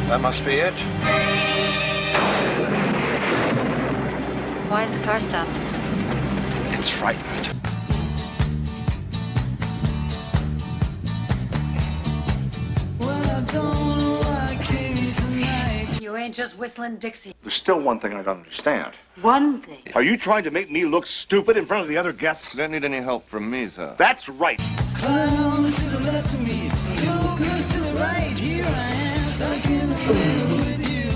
That must be it. Why is the car stopped? It's frightened. You ain't just whistling Dixie. There's still one thing I don't understand. One thing. Are you trying to make me look stupid in front of the other guests? You don't need any help from me, sir. That's right. Clowns to the left of me, jokers to the right. Here I am, stuck in the middle with you.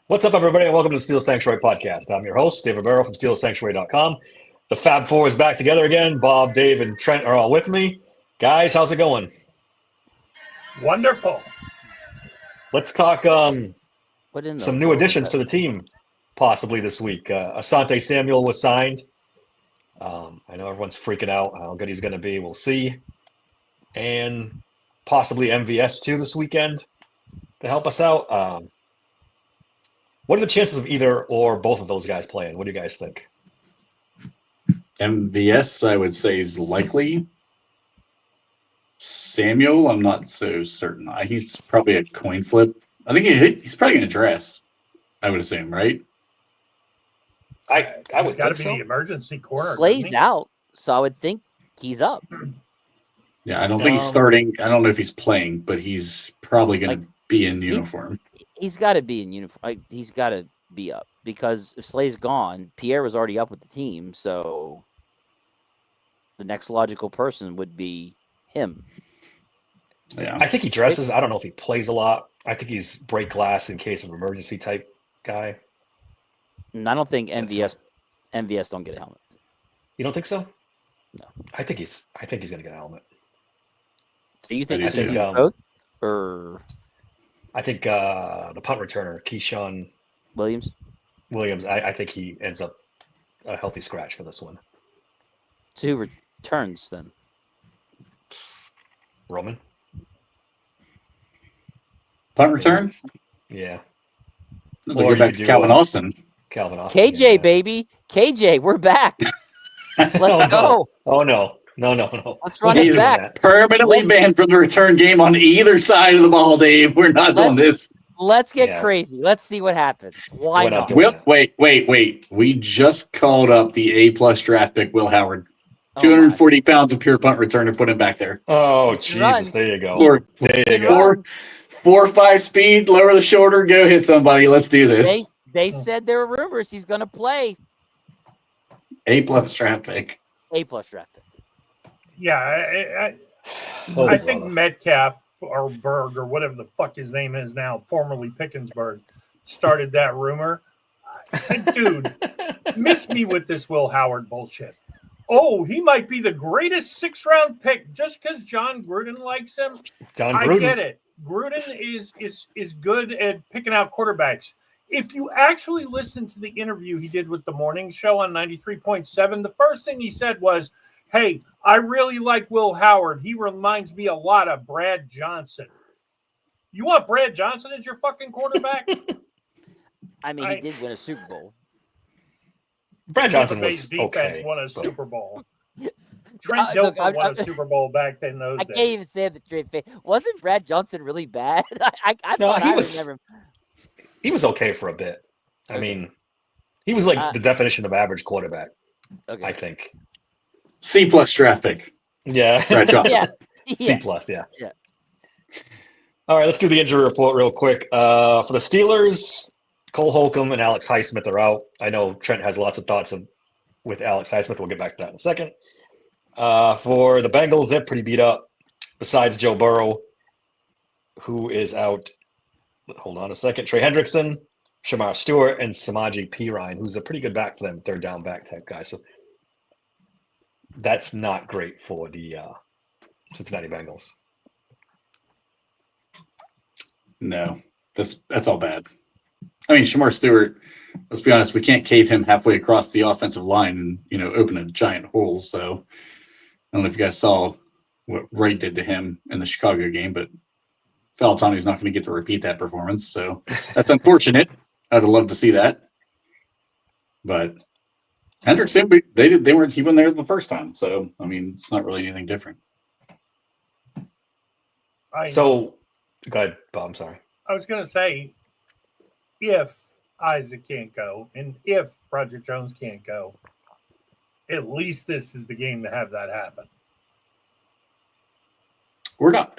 What's up, everybody, and welcome to the Steel Sanctuary Podcast. I'm your host, David Barrow from SteelSanctuary.com. The Fab Four is back together again. Bob, Dave, and Trent are all with me. Guys, how's it going? Wonderful. Let's talk some new additions to the team possibly this week. Asante Samuel was signed. I know everyone's freaking out how good he's going to be. We'll see. And possibly MVS too this weekend to help us out. What are the chances of either or both of those guys playing? What do you guys think? MVS, I would say, is likely. Samuel, I'm not so certain. He's probably a coin flip. I think he's probably going to dress, I would assume, right? I would got to think be so. the emergency corner. Slay's out, so I would think he's up. Yeah, I don't think he's starting. I don't know if he's playing, but he's probably going to be in uniform. He's got to be in uniform. He's got to be up because if Slay's gone, Pierre was already up with the team, so the next logical person would be him. Yeah, I think he dresses. I don't know if he plays a lot. I think he's break glass in case of emergency type guy. And I don't think MVS don't get a helmet. You don't think so? No. I think he's going to get a helmet. Do you think I do he's too. both? Or I think the punt returner, Keyshawn Williams? I think he ends up a healthy scratch for this one. So who returns then? Roman? punt return. Yeah. We'll go back to Calvin Austin. Calvin Austin. KJ, yeah. baby. KJ, we're back. Let's go. Oh, no. No. Let's run it back. Permanently banned from the return game on either side of the ball, Dave. We're not doing this. Let's get crazy. Let's see what happens. Why not? Wait. We just called up the A+ draft pick, Will Howard. 240 pounds of pure punt return and put him back there. Oh, Jesus. There you go. 4.5 speed, lower the shoulder, go hit somebody. Let's do this. They said there were rumors he's going to play. A+ draft pick. A+ draft pick. Yeah, I think Metcalf or Berg or whatever the fuck his name is now, formerly Pickensburg, started that rumor. Dude, miss me with this Will Howard bullshit. Oh, he might be the greatest 6th-round pick just because John Gruden likes him. I get it. Gruden is good at picking out quarterbacks. If you actually listen to the interview he did with the morning show on 93.7, the first thing he said was, hey, I really like Will Howard. He reminds me a lot of Brad Johnson. You want Brad Johnson as your fucking quarterback? I mean, he did win a Super Bowl. Brad Johnson was defense okay. won a Super Bowl. Trent Dilfer won a Super Bowl back then. Those days. I can't even say the straight face. Wasn't Brad Johnson really bad? He was okay for a bit. I mean, he was like the definition of average quarterback. Okay. I think. C+ draft pick. Yeah. Brad Johnson. C+, yeah. All right, let's do the injury report real quick. For the Steelers, Cole Holcomb and Alex Highsmith are out. I know Trent has lots of thoughts with Alex Highsmith. We'll get back to that in a second. For the Bengals, they're pretty beat up. Besides Joe Burrow, who is out. Hold on a second. Trey Hendrickson, Shamar Stewart, and Samaje Perine, who's a pretty good back for them, third down back type guy. So that's not great for the Cincinnati Bengals. No, that's all bad. I mean, Shamar Stewart, let's be honest, we can't cave him halfway across the offensive line and, open a giant hole. So I don't know if you guys saw what Wright did to him in the Chicago game, but Falatani's not going to get to repeat that performance. So that's unfortunate. I'd love to see that. But Hendrickson, he wasn't there the first time. So, I mean, it's not really anything different. So, go ahead, Bob. I'm sorry. I was going to say, if Isaac can't go and if Roger Jones can't go, at least this is the game to have that happen. We're not.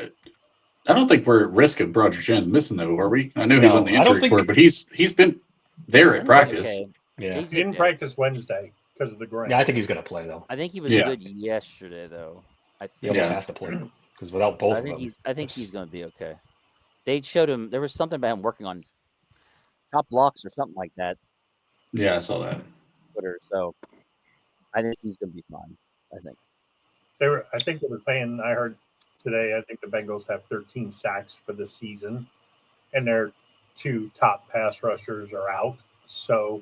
I don't think we're at risk of Roger Jones missing, though, are we? I know he's on the injury report, but he's been there at practice. Okay. Yeah. He didn't practice Wednesday because of the groin. Yeah, I think he's going to play, though. I think he was good yesterday, though. I He think. almost has to play because without both of them. I think he's going to be okay. They showed him there was something about him working on top blocks or something like that. Yeah, I saw that. Twitter, so I think he's going to be fine. I think. I think they were saying. I heard today. I think the Bengals have 13 sacks for the season, and their 2 top pass rushers are out. So,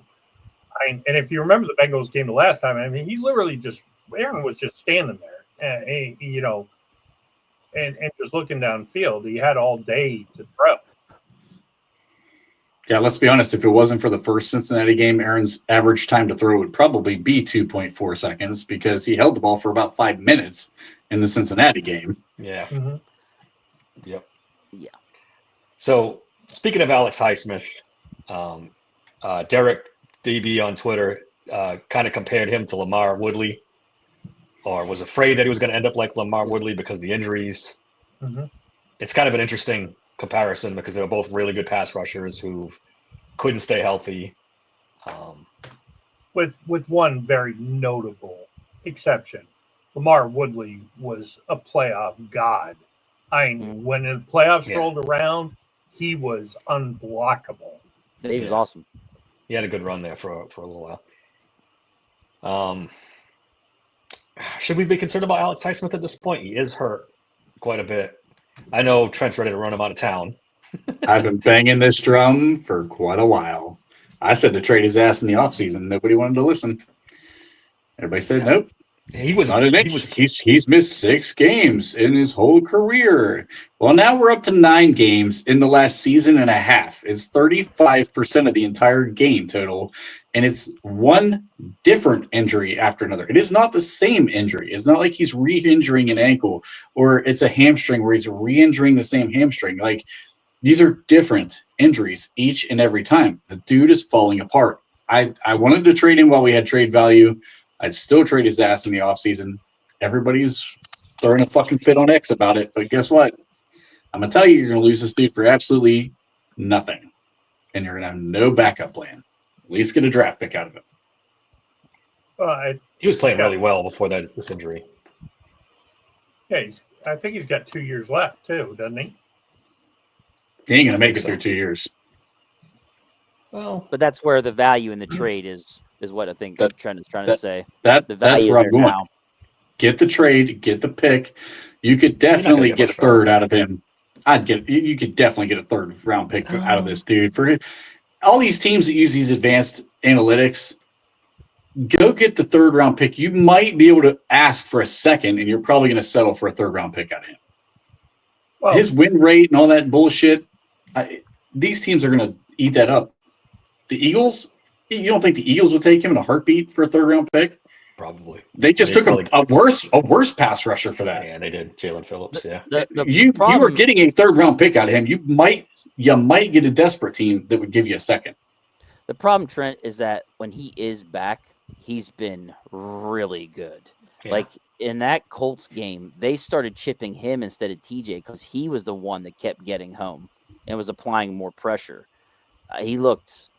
and if you remember the Bengals game the last time, I mean, he literally Aaron was just standing there, and and just looking downfield. He had all day to throw. Yeah, let's be honest. If it wasn't for the first Cincinnati game, Aaron's average time to throw would probably be 2.4 seconds because he held the ball for about 5 minutes in the Cincinnati game. Yeah. Mm-hmm. Yep. Yeah. So, speaking of Alex Highsmith, Derek DB on Twitter kind of compared him to Lamar Woodley, or was afraid that he was going to end up like Lamar Woodley because of the injuries. Mm-hmm. It's kind of an interesting comparison because they were both really good pass rushers who couldn't stay healthy. With one very notable exception, Lamar Woodley was a playoff god. When the playoffs rolled around, he was unblockable. He was awesome. He had a good run there for a little while. Should we be concerned about Alex Highsmith at this point? He is hurt quite a bit. I know Trent's ready to run him out of town. I've been banging this drum for quite a while. I said to trade his ass in the offseason. Nobody wanted to listen. Everybody said nope. He was not an inch. He's missed 6 games in his whole career. Well, now we're up to 9 games in the last season and a half. It's 35% of the entire game total, and it's one different injury after another. It is not the same injury. It's not like he's re-injuring an ankle or it's a hamstring where he's re-injuring the same hamstring. Like, these are different injuries each and every time. The dude is falling apart. I wanted to trade him while we had trade value. I'd still trade his ass in the offseason. Everybody's throwing a fucking fit on X about it. But guess what? I'm going to tell you, you're going to lose this dude for absolutely nothing. And you're going to have no backup plan. At least get a draft pick out of it. He was playing really well before this injury. Yeah, I think he's got 2 years left, too, doesn't he? He ain't going to make it through 2 years. Well, but that's where the value in the trade is what I think Trent is trying to say. That's where I'm going. Now. Get the trade, get the pick. You could definitely get a third out of him. You could definitely get a third round pick out of this dude. For all these teams that use these advanced analytics, go get the third round pick. You might be able to ask for a second, and you're probably going to settle for a third round pick out of him. Well, his win rate and all that bullshit, these teams are going to eat that up. The Eagles, you don't think the Eagles would take him in a heartbeat for a third round pick? Probably. They just took a worse pass rusher for that. Yeah, they did. Jalen Phillips. Yeah. You were getting a third round pick out of him. You might get a desperate team that would give you a second. The problem, Trent, is that when he is back, he's been really good. Yeah. Like in that Colts game, they started chipping him instead of TJ because he was the one that kept getting home and was applying more pressure. He looked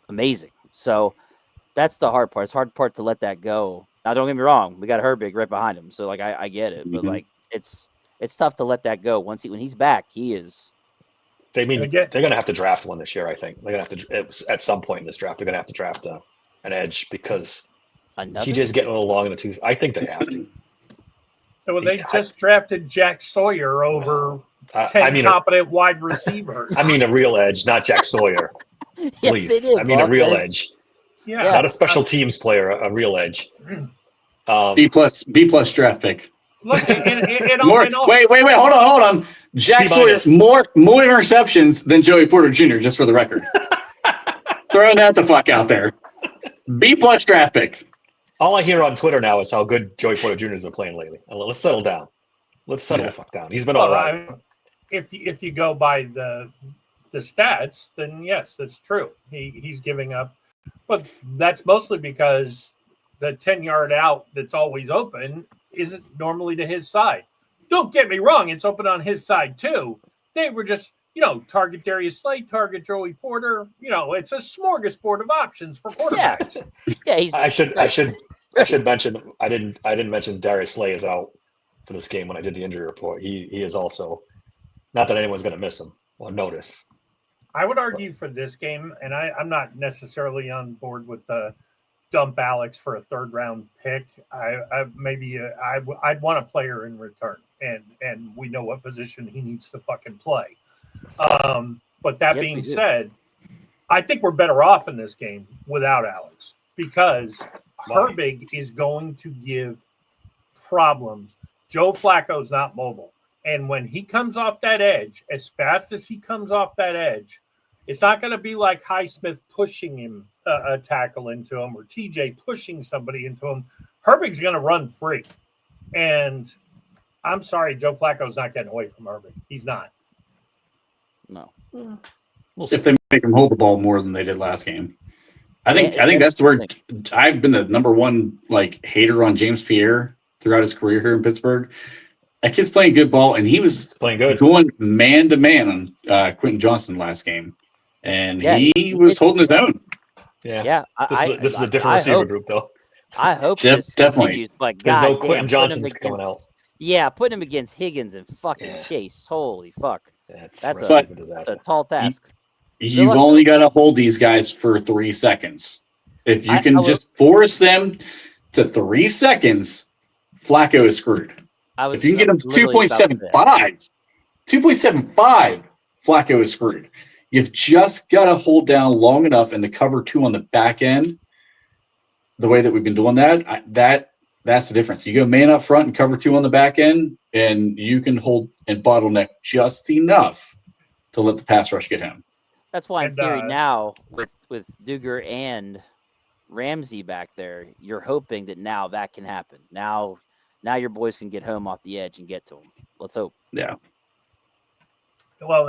amazing. So that's the hard part. It's hard part to let that go. Now, don't get me wrong. We got Herbig right behind him. So, like, I get it. But, like, it's tough to let that go. When he's back, he is. They're going to have to draft one this year, I think. They're going to have to, at some point in this draft, they're going to have to draft an edge because TJ's getting a little long in the tooth. I think they have to. Well, they just drafted Jack Sawyer over 10 competent wide receivers. I mean a real edge, not Jack Sawyer. Please. Yes, I mean a real edge. Yeah. Not a special teams player, a real edge. B plus draft pick. Look, wait, hold on. Jack Sawyer, more interceptions than Joey Porter Jr., just for the record. Throwing that the fuck out there. B plus draft pick. All I hear on Twitter now is how good Joey Porter Jr. has been playing lately. Let's settle down. Let's settle the fuck down. He's been all right. if you go by the stats, then yes, that's true. He's giving up, but that's mostly because the 10-yard out that's always open isn't normally to his side. Don't get me wrong; it's open on his side too. They were just, target Darius Slade, target Joey Porter. It's a smorgasbord of options for quarterbacks. Yeah, I should mention I didn't mention Darius Slay is out for this game when I did the injury report. He is also, not that anyone's going to miss him or notice. I would argue for this game, and I'm not necessarily on board with the dump Alex for a 3rd round pick. I'd want a player in return, and we know what position he needs to fucking play. But that being said, I think we're better off in this game without Alex, because Herbig is going to give problems. Joe Flacco's not mobile. And when he comes off that edge, as fast as he comes off that edge, it's not going to be like Highsmith pushing him a tackle into him or TJ pushing somebody into him. Herbig's going to run free. And I'm sorry, Joe Flacco's not getting away from Herbig. He's not. No. If they make him hold the ball more than they did last game. I think that's where I've been the number one hater on James Pierre throughout his career here in Pittsburgh. That kid's playing good ball, and he was playing good, going man to man on Quentin Johnson last game, and he was holding his own. Yeah. This is a different receiver group, though. I hope definitely. Like, there's no Quentin Johnson's coming out. Yeah, putting him against Higgins and fucking Chase. Holy fuck. That's a tall task. You've only got to hold these guys for 3 seconds. If you can just force them to 3 seconds, Flacco is screwed. If you can get him to 2.75, Flacco is screwed. You've just got to hold down long enough in the cover 2 on the back end. The way that we've been doing that's the difference. You go man up front and cover 2 on the back end, and you can hold and bottleneck just enough to let the pass rush get him. That's why in theory now with Duger and Ramsey back there, you're hoping that now that can happen. Now your boys can get home off the edge and get to them. Let's hope. Yeah. Well,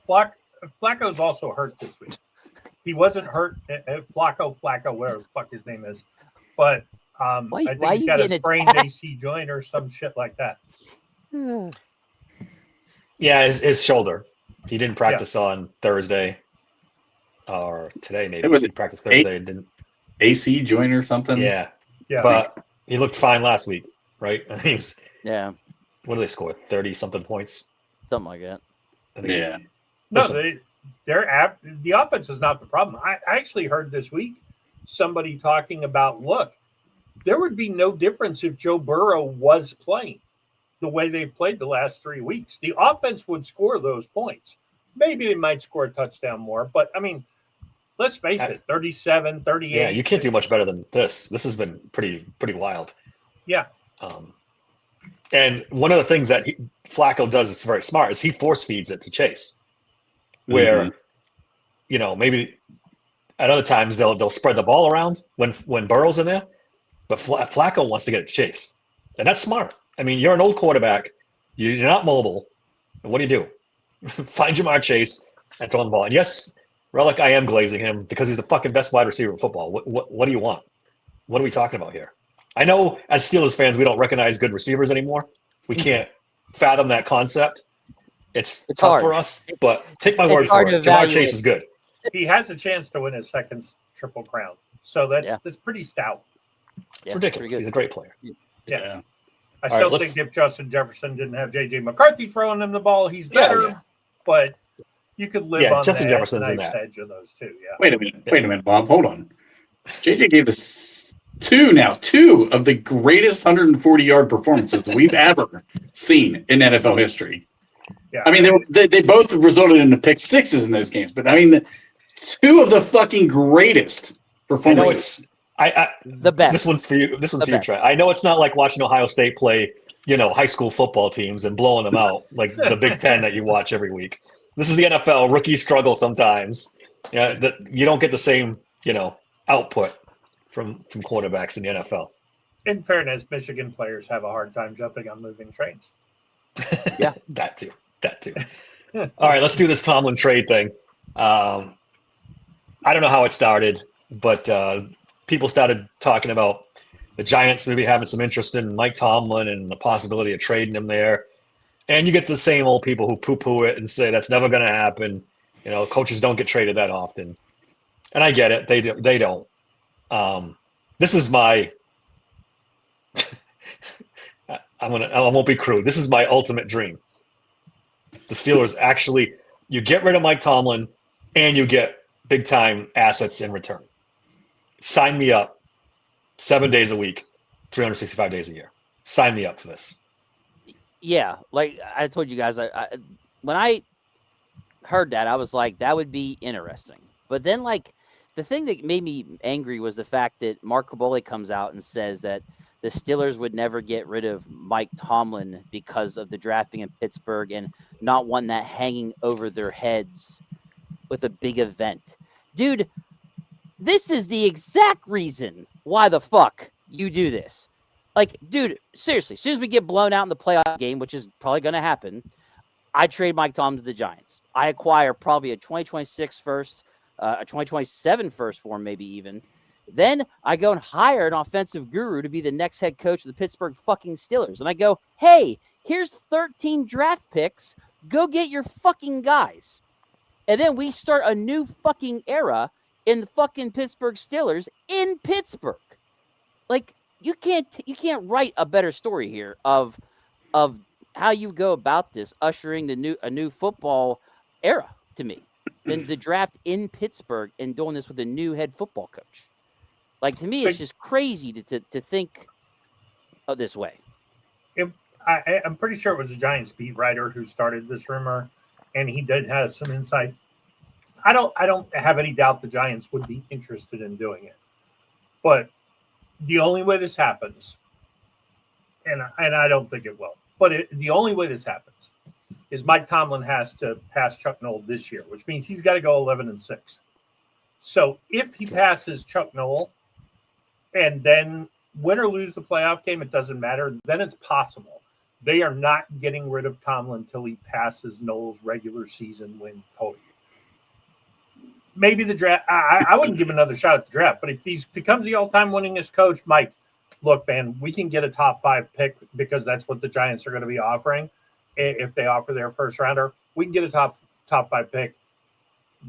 Flacco's also hurt this week. He wasn't hurt. Flacco, whatever the fuck his name is. But I think he's got a sprained AC joint or some shit like that. Yeah, his shoulder. He didn't practice on Thursday or today, maybe. He practiced Thursday. Didn't AC joint or something? Yeah. But he looked fine last week, right? He was, yeah. What did they score? 30-something points? Something like that. Yeah. No, the offense is not the problem. I actually heard this week somebody talking about, look, there would be no difference if Joe Burrow was playing the way they've played the last 3 weeks. The offense would score those points. Maybe they might score a touchdown more, but I mean, let's face it, 37, 38. Yeah, you can't do much better than this. This has been pretty wild. Yeah. And one of the things that Flacco does that's very smart is he force feeds it to Chase. Where, maybe at other times they'll spread the ball around when Burrow's in there, but Flacco wants to get it to Chase. And that's smart. I mean, you're an old quarterback. You're not mobile. And what do? Find Jamar Chase and throw the ball. And yes, Relic, I am glazing him because he's the fucking best wide receiver in football. What do you want? What are we talking about here? I know as Steelers fans, we don't recognize good receivers anymore. We can't fathom that concept. It's tough hard for us, but take my word for it. Jamar Chase is good. He has a chance to win his second Triple Crown. So that's pretty stout. It's ridiculous. He's a great player. Yeah. I still think if Justin Jefferson didn't have J.J. McCarthy throwing him the ball, he's better. But you could live on Justin the Jefferson's knife's edge of those two. Yeah. Wait a minute, Bob. Hold on. J.J. gave us two of the greatest 140-yard performances we've ever seen in NFL history. Yeah. I mean, they both resulted in the pick sixes in those games, but I mean, 2 of the fucking greatest performances. The best. This one's for you. This one's for you, Trey. I know it's not like watching Ohio State play, high school football teams and blowing them out like the Big Ten that you watch every week. This is the NFL. Rookies struggle sometimes. Yeah, you don't get the same, output from quarterbacks in the NFL. In fairness, Michigan players have a hard time jumping on moving trains. Yeah. That too. All right, let's do this Tomlin trade thing. I don't know how it started, but people started talking about the Giants maybe having some interest in Mike Tomlin and the possibility of trading him there. And you get the same old people who poo-poo it and say that's never going to happen. You know, coaches don't get traded that often. And I get it. They don't. This is my I won't be crude. This is my ultimate dream. The Steelers actually, you get rid of Mike Tomlin and you get big time assets in return. Sign me up 7 days a week, 365 days a year. Sign me up for this. Yeah, like I told you guys, when I heard that, I was like, that would be interesting. But then, like, the thing that made me angry was the fact that Mark Cabole comes out and says that the Steelers would never get rid of Mike Tomlin because of the drafting in Pittsburgh and not wanting that hanging over their heads with a big event. Dude, this is the exact reason why the fuck you do this. Like, dude, seriously, as soon as we get blown out in the playoff game, which is probably going to happen, I trade Mike Tomlin to the Giants. I acquire probably a 2026 first, a 2027 first for him, maybe even. Then I go and hire an offensive guru to be the next head coach of the Pittsburgh fucking Steelers. And I go, hey, here's 13 draft picks. Go get your fucking guys. And then we start a new fucking era in the fucking Pittsburgh Steelers in Pittsburgh. Like, you can't write a better story here of how you go about this, ushering a new football era to me than the draft in Pittsburgh and doing this with a new head football coach. Like, to me, it's just crazy to think of this way. I'm pretty sure it was a Giants beat writer who started this rumor, and he did have some insight. I don't have any doubt the Giants would be interested in doing it, but the only way this happens, and I don't think it will, but the only way this happens is Mike Tomlin has to pass Chuck Noll this year, which means he's got to go 11-6. So if he passes Chuck Noll, and then win or lose the playoff game, it doesn't matter. Then it's possible. They are not getting rid of Tomlin until he passes Noll's regular season win total. Maybe the draft. I wouldn't give another shot at the draft, but if he becomes the all-time winningest coach, Mike, look, man, we can get a top 5 pick because that's what the Giants are going to be offering. If they offer their first rounder, we can get a top 5 pick.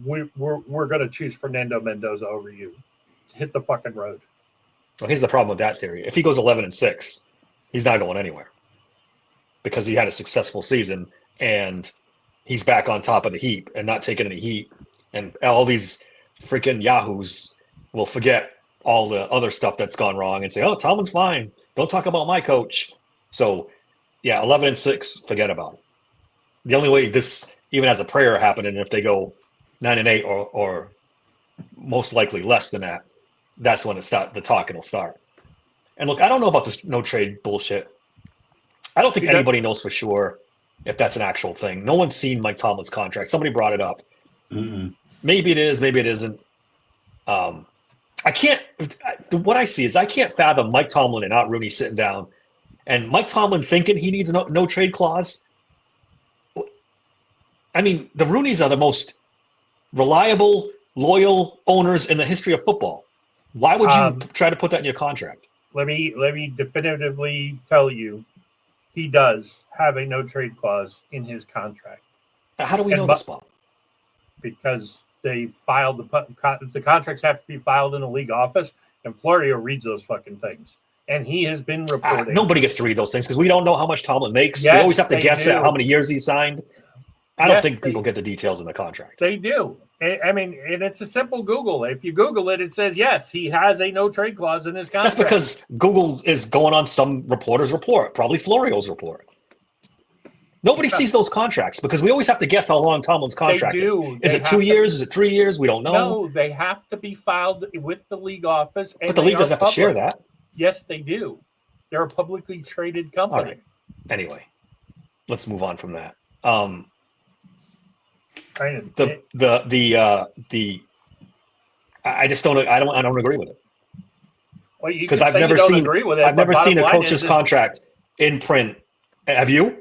We're going to choose Fernando Mendoza over you. Hit the fucking road. Well, here's the problem with that theory. If he goes 11-6, he's not going anywhere because he had a successful season and he's back on top of the heap and not taking any heat. And all these freaking yahoos will forget all the other stuff that's gone wrong and say, oh, Tomlin's fine. Don't talk about my coach. So, yeah, 11-6, forget about it. The only way this even has a prayer happening if they go 9-8 or most likely less than that, that's when the talking will start. And look, I don't know about this no trade bullshit. I don't think anybody knows for sure if that's an actual thing. No one's seen Mike Tomlin's contract. Somebody brought it up. Mm-mm. Maybe it is, maybe it isn't. I can't. What I see is I can't fathom Mike Tomlin and Art Rooney sitting down, and Mike Tomlin thinking he needs a no trade clause. I mean, the Rooneys are the most reliable, loyal owners in the history of football. Why would you try to put that in your contract? Let me definitively tell you, he does have a no trade clause in his contract. How do we know this, Bob? Because they filed the contracts have to be filed in a league office, and Florio reads those fucking things. And he has been reporting. Nobody gets to read those things because we don't know how much Tomlin makes. Yes, we always have to guess at how many years he signed. I don't think people get the details in the contract. They do. I mean, and it's a simple Google. If you Google it, it says, yes, he has a no trade clause in his contract. That's because Google is going on some reporter's report, probably Florio's report. Nobody sees those contracts because we always have to guess how long Tomlin's contract is. Is it 2 years? Is it 3 years? We don't know. No, they have to be filed with the league office. But the league doesn't have to share that. Yes, they do. They're a publicly traded company. All right. Anyway, let's move on from that. I just don't. I don't agree with it. Well, because I've never seen a coach's contract in print. Have you?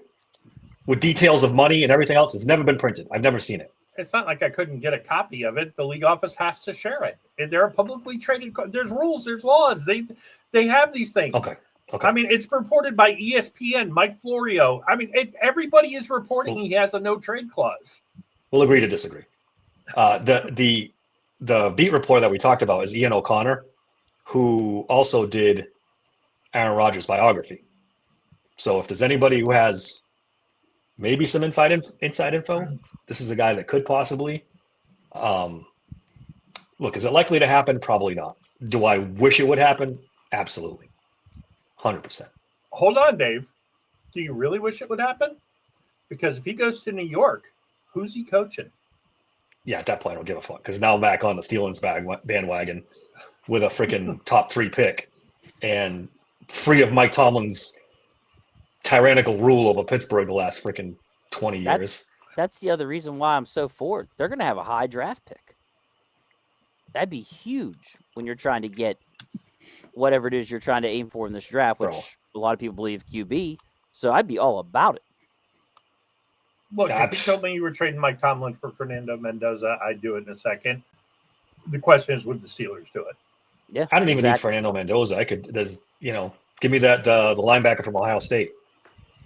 with details of money and everything else. It's never been printed. I've never seen it. It's not like I couldn't get a copy of it. The league office has to share it. And they're a publicly traded. There's rules. There's laws. They have these things. Okay. I mean, it's reported by ESPN, Mike Florio. I mean, everybody is reporting he has a no trade clause. We'll agree to disagree. The beat reporter that we talked about is Ian O'Connor, who also did Aaron Rodgers' biography. So if there's anybody who has maybe some inside info, this is a guy that could possibly. Look, is it likely to happen? Probably not. Do I wish it would happen? Absolutely. 100%. Hold on, Dave. Do you really wish it would happen? Because if he goes to New York, who's he coaching? Yeah, at that point, I don't give a fuck. Because now I'm back on the Steelers bandwagon with a freaking top 3 pick and free of Mike Tomlin's tyrannical rule over Pittsburgh the last freaking 20 years. That's the other reason why I'm so for it. They're going to have a high draft pick. That'd be huge when you're trying to get whatever it is you're trying to aim for in this draft, which a lot of people believe QB. So I'd be all about it. Look, if you told me you were trading Mike Tomlin for Fernando Mendoza, I'd do it in a second. The question is, would the Steelers do it? Yeah, I don't even need Fernando Mendoza. Give me that the linebacker from Ohio State.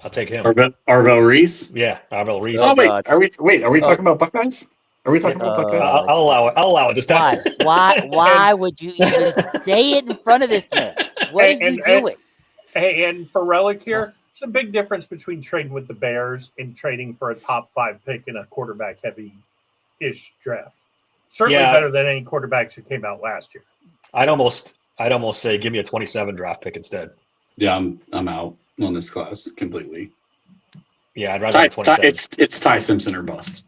I'll take him. Arvell Reese? Yeah, Arvell Reese. Oh, wait. Are we talking about Buckeyes? Are we talking about Buckeyes? I'll allow it. This time. Why would you even say it in front of this man? What are you doing? And for Relic here, there's a big difference between trading with the Bears and trading for a top 5 pick in a quarterback heavy-ish draft. Certainly better than any quarterbacks who came out last year. I'd almost say give me a 27 draft pick instead. Yeah, I'm out on this class completely. Yeah, I'd rather 27. It's Ty Simpson or bust.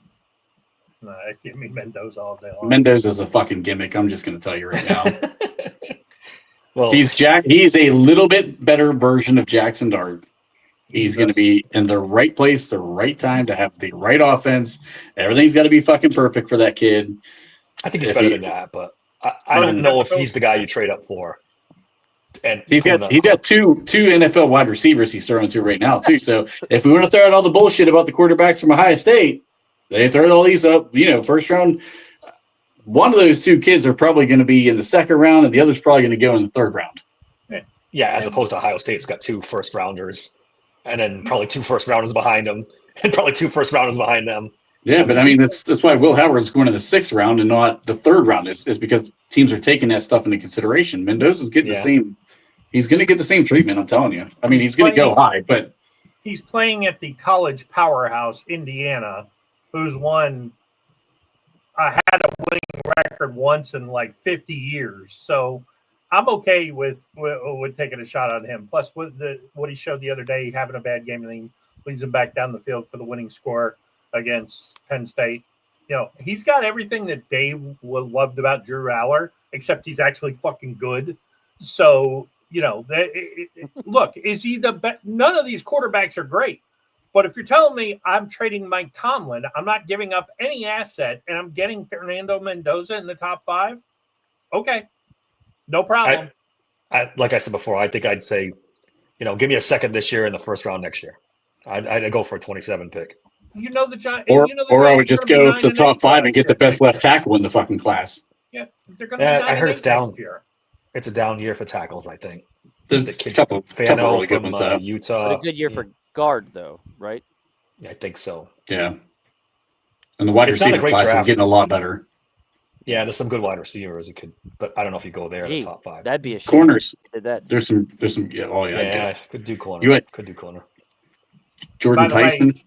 Nah, give me Mendoza all day long. Mendoza's a fucking gimmick. I'm just going to tell you right now. Well, he's a little bit better version of Jackson Dart. He's going to be in the right place, the right time to have the right offense. Everything's got to be fucking perfect for that kid. I think he's better than that, but I don't know if he's the guy you trade up for. And he's got two NFL wide receivers he's throwing to right now too. So if we want to throw out all the bullshit about the quarterbacks from Ohio State, they throw all these up. First round. One of those 2 kids are probably going to be in the second round, and the other's probably going to go in the third round. Yeah, as opposed to Ohio State's got 2 first rounders, and then probably 2 first rounders behind them, and probably 2 first rounders behind them. Yeah, but I mean that's why Will Howard's going to the 6th round and not the 3rd round. Is because teams are taking that stuff into consideration. Mendoza's getting the same. He's going to get the same treatment. I'm telling you. I mean, he's going to go high, but he's playing at the college powerhouse Indiana, who's won. Had a winning record once in like 50 years, so I'm okay with taking a shot on him. Plus, what he showed the other day, having a bad game and then leads him back down the field for the winning score against Penn State. He's got everything that Dave loved about Drew Aller, except he's actually fucking good. So look, is he the best? None of these quarterbacks are great. But if you're telling me I'm trading Mike Tomlin, I'm not giving up any asset, and I'm getting Fernando Mendoza in the top 5, okay, no problem. Like I said before, I think I'd say, give me a second this year and the first round next year. I'd go for a 27 pick. Or I would just go to the top 5 and get the best left tackle in the fucking class. Yeah, they're going to. I heard it's down. It's a down year for tackles, I think. There's a couple really good ones out. Utah. But a good year for guard, though, right? Yeah, I think so. Yeah. And the wide receiver class is getting a lot better. Yeah, there's some good wide receivers. But I don't know if you go there in the top 5. That'd be a shame. Corners. That. There's some. Yeah. Oh yeah. Yeah, could do corner. Could do corner. Jordan Tyson. Way,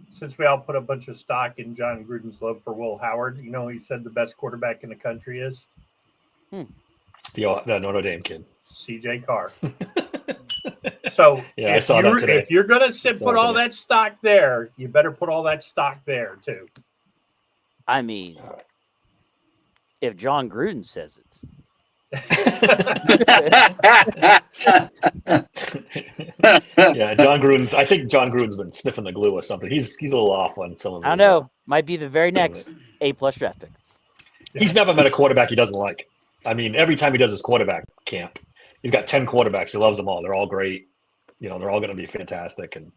since we all put a bunch of stock in John Gruden's love for Will Howard, he said the best quarterback in the country is the Notre Dame kid, CJ Carr. So I saw that today. If you're gonna put all that stock there, you better put all that stock there too. I mean, if John Gruden says it. Yeah, John Gruden's. I think John Gruden's been sniffing the glue or something. He's a little off on some of these. I don't know. Might be the very next A+ draft pick. He's never met a quarterback he doesn't like. I mean, every time he does his quarterback camp, he's got 10 quarterbacks. He loves them all. They're all great. They're all going to be fantastic. And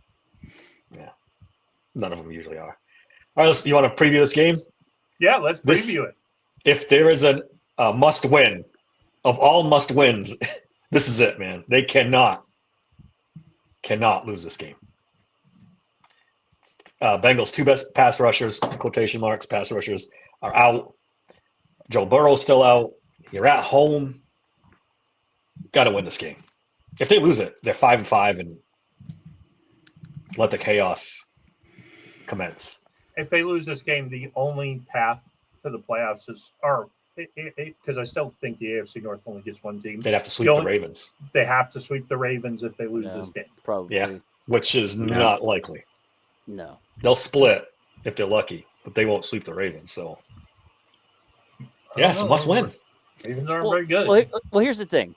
None of them usually are. All right, you want to preview this game? Yeah, let's preview it. If there is a must-win of all must-wins, this is it, man. They cannot lose this game. Bengals' two best pass rushers, quotation marks, pass rushers, are out. Joe Burrow's still out. You're at home. Got to win this game. If they lose it, they're 5-5 and let the chaos commence. If they lose this game, the only path to the playoffs is, because I still think the AFC North only gets one team. They'd have to sweep the Ravens. They have to sweep the Ravens if they lose this game. Probably. Yeah, which is not likely. No. They'll split if they're lucky, but they won't sweep the Ravens. So, yes, must win. Ravens aren't very good. Well, here's the thing.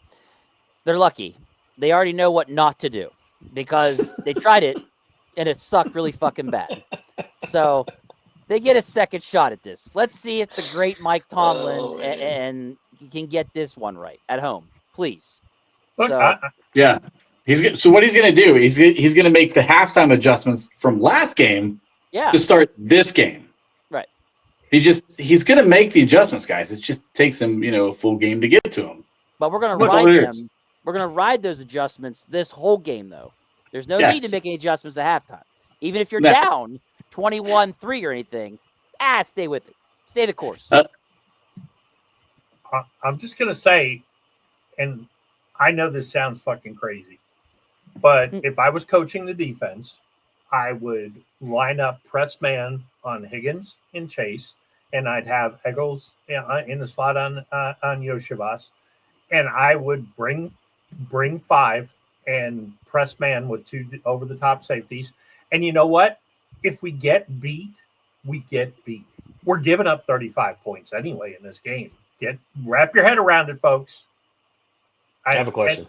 They're lucky. They already know what not to do because they tried it and it sucked really fucking bad. So they get a second shot at this. Let's see if the great Mike Tomlin and he can get this one right at home, please. Look, Yeah. So what he's going to do, he's going to make the halftime adjustments from last game to start this game. Right. He's going to make the adjustments, guys. It just takes him, a full game to get to him. But we're going to ride them. We're going to ride those adjustments this whole game, though. There's no need to make any adjustments at halftime. Even if you're down 21-3 or anything, stay with it. Stay the course. I'm just going to say, and I know this sounds fucking crazy, but if I was coaching the defense, I would line up press man on Higgins and Chase, and I'd have Eggles in the slot on Yoshivas, and I would bring 5 and press man with 2 over-the-top safeties. And you know what? If we get beat, we get beat. We're giving up 35 points anyway in this game. Wrap your head around it, folks. I have a question.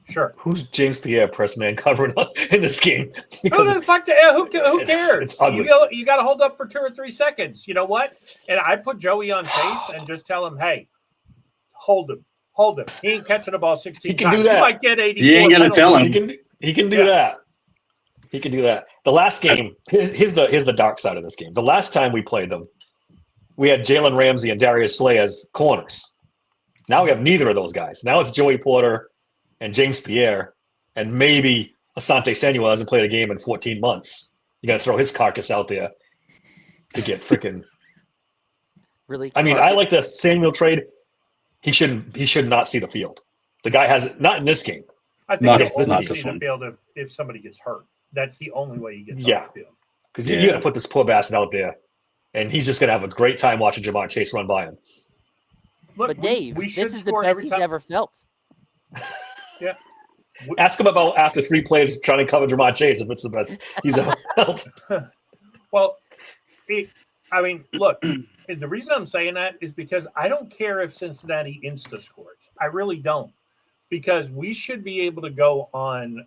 Sure. Who's James Pierre press man covering up in this game? Because who cares? It's ugly. You got to hold up for 2 or 3 seconds. You know what? And I put Joey on Chase and just tell him, hey, hold him. He ain't catching the ball 16 he can times. Do that. He might get 84. You ain't going to tell him. He can do that. He can do that. The last game, here's the dark side of this game. The last time we played them, we had Jalen Ramsey and Darius Slay as corners. Now we have neither of those guys. Now it's Joey Porter and James Pierre, and maybe Asante Samuel hasn't played a game in 14 months. You got to throw his carcass out there to get freaking. Really? I mean, I like the Samuel trade. He should not see the field. The guy has not in this game. I think he'll only see the field if somebody gets hurt. That's the only way he gets on the field. Because you got to put this poor bastard out there, and he's just going to have a great time watching Jamar Chase run by him. Look, but Dave, this is the best he's ever felt. Yeah. Ask him about after 3 plays trying to cover Jamar Chase if it's the best he's ever felt. Well, look, the reason I'm saying that is because I don't care if Cincinnati insta scores. I really don't. Because we should be able to go on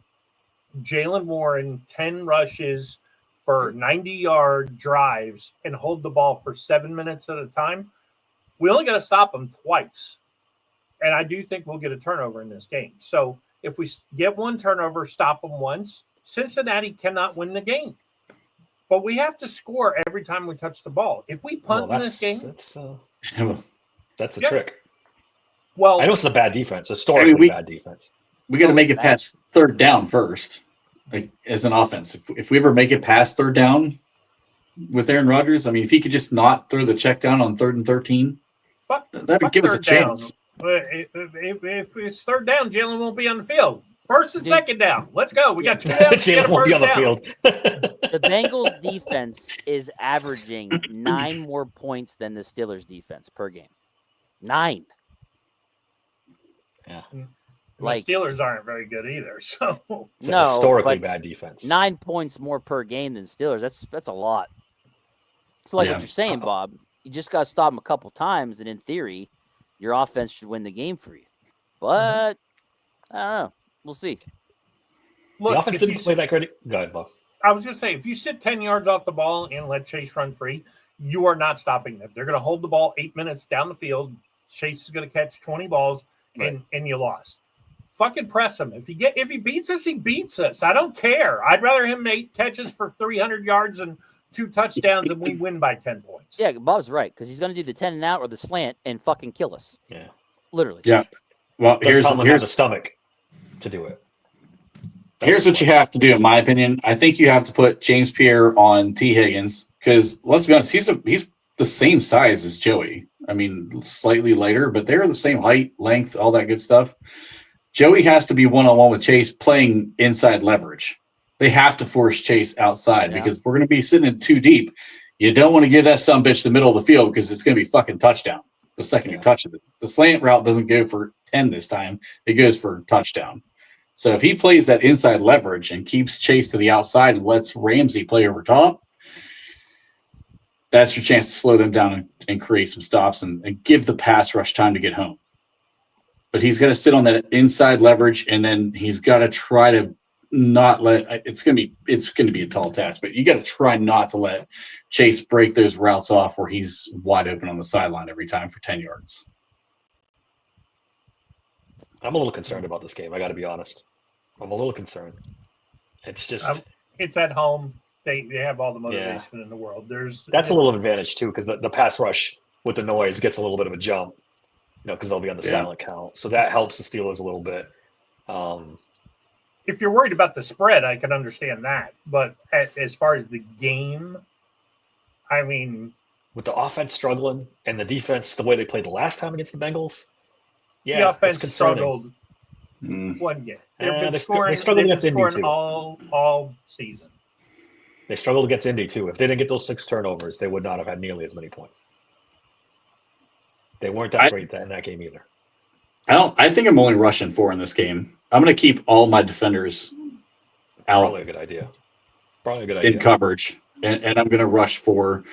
Jalen Warren 10 rushes for 90-yard drives and hold the ball for 7 minutes at a time. We only got to stop them twice. And I do think we'll get a turnover in this game. So if we get 1 turnover, stop them once, Cincinnati cannot win the game. But we have to score every time we touch the ball. If we punt in this game, that's the trick. Well, I know it's a bad defense, historically bad defense. We got to make it past 3rd down first, like as an offense. If we ever make it past 3rd down with Aaron Rodgers, I mean, if he could just not throw the check down on 3rd and 13, that would give us a chance. If it's 3rd down, Jalen won't be on the field. 1st and 2nd down. Let's go. We got 2 downs. Jalen won't be on the field. The Bengals defense is averaging 9 more points than the Steelers defense per game. 9. Yeah. The Steelers aren't very good either. So it's a historically bad defense. 9 points more per game than Steelers. That's a lot. So what you're saying, Bob, you just got to stop them a couple times, and in theory, your offense should win the game for you. But I don't know. We'll see. Look, the offense didn't play that great. Go ahead, Bob. I was going to say, if you sit 10 yards off the ball and let Chase run free, you are not stopping them. They're going to hold the ball 8 minutes down the field. Chase is going to catch 20 balls, and you lost. fucking press him. If he beats us, he beats us. I don't care. I'd rather him 8 catches for 300 yards and 2 touchdowns and we win by 10 points. Yeah, Bob's right because he's going to do the 10 and out or the slant and fucking kill us. Yeah, literally. Yeah. Well, does Tomlin have the stomach to do it? Here's what you have to do, in my opinion. I think you have to put James Pierre on T. Higgins because let's be honest, he's the same size as Joey. I mean, slightly lighter, but they're the same height, length, all that good stuff. Joey has to be one-on-one with Chase playing inside leverage. They have to force Chase outside because if we're going to be sitting in too deep, you don't want to give that sumbitch the middle of the field because it's going to be fucking touchdown the second he touches it. The slant route doesn't go for 10 this time. It goes for touchdown. So if he plays that inside leverage and keeps Chase to the outside and lets Ramsey play over top, that's your chance to slow them down and create some stops and give the pass rush time to get home. But he's got to sit on that inside leverage, and then he's got to try to not let it's going to be a tall task, but you got to try not to let Chase break those routes off where he's wide open on the sideline every time for 10 yards. I'm a little concerned about this game. I got to be honest. I'm a little concerned. It's just it's at home. They have all the motivation in the world. That's a little advantage too because the pass rush with the noise gets a little bit of a jump, because they'll be on the silent count. So that helps the Steelers a little bit. If you're worried about the spread, I can understand that. But as far as the game, I mean, with the offense struggling and the defense the way they played the last time against the Bengals. Yeah, the offense struggled one game. They struggled against Indy too. all season. They struggled against Indy too. If they didn't get those 6 turnovers, they would not have had nearly as many points. They weren't that great in that game either. I think I'm only rushing 4 in this game. I'm going to keep all my defenders out. Probably a good idea. In coverage, and I'm going to rush 4.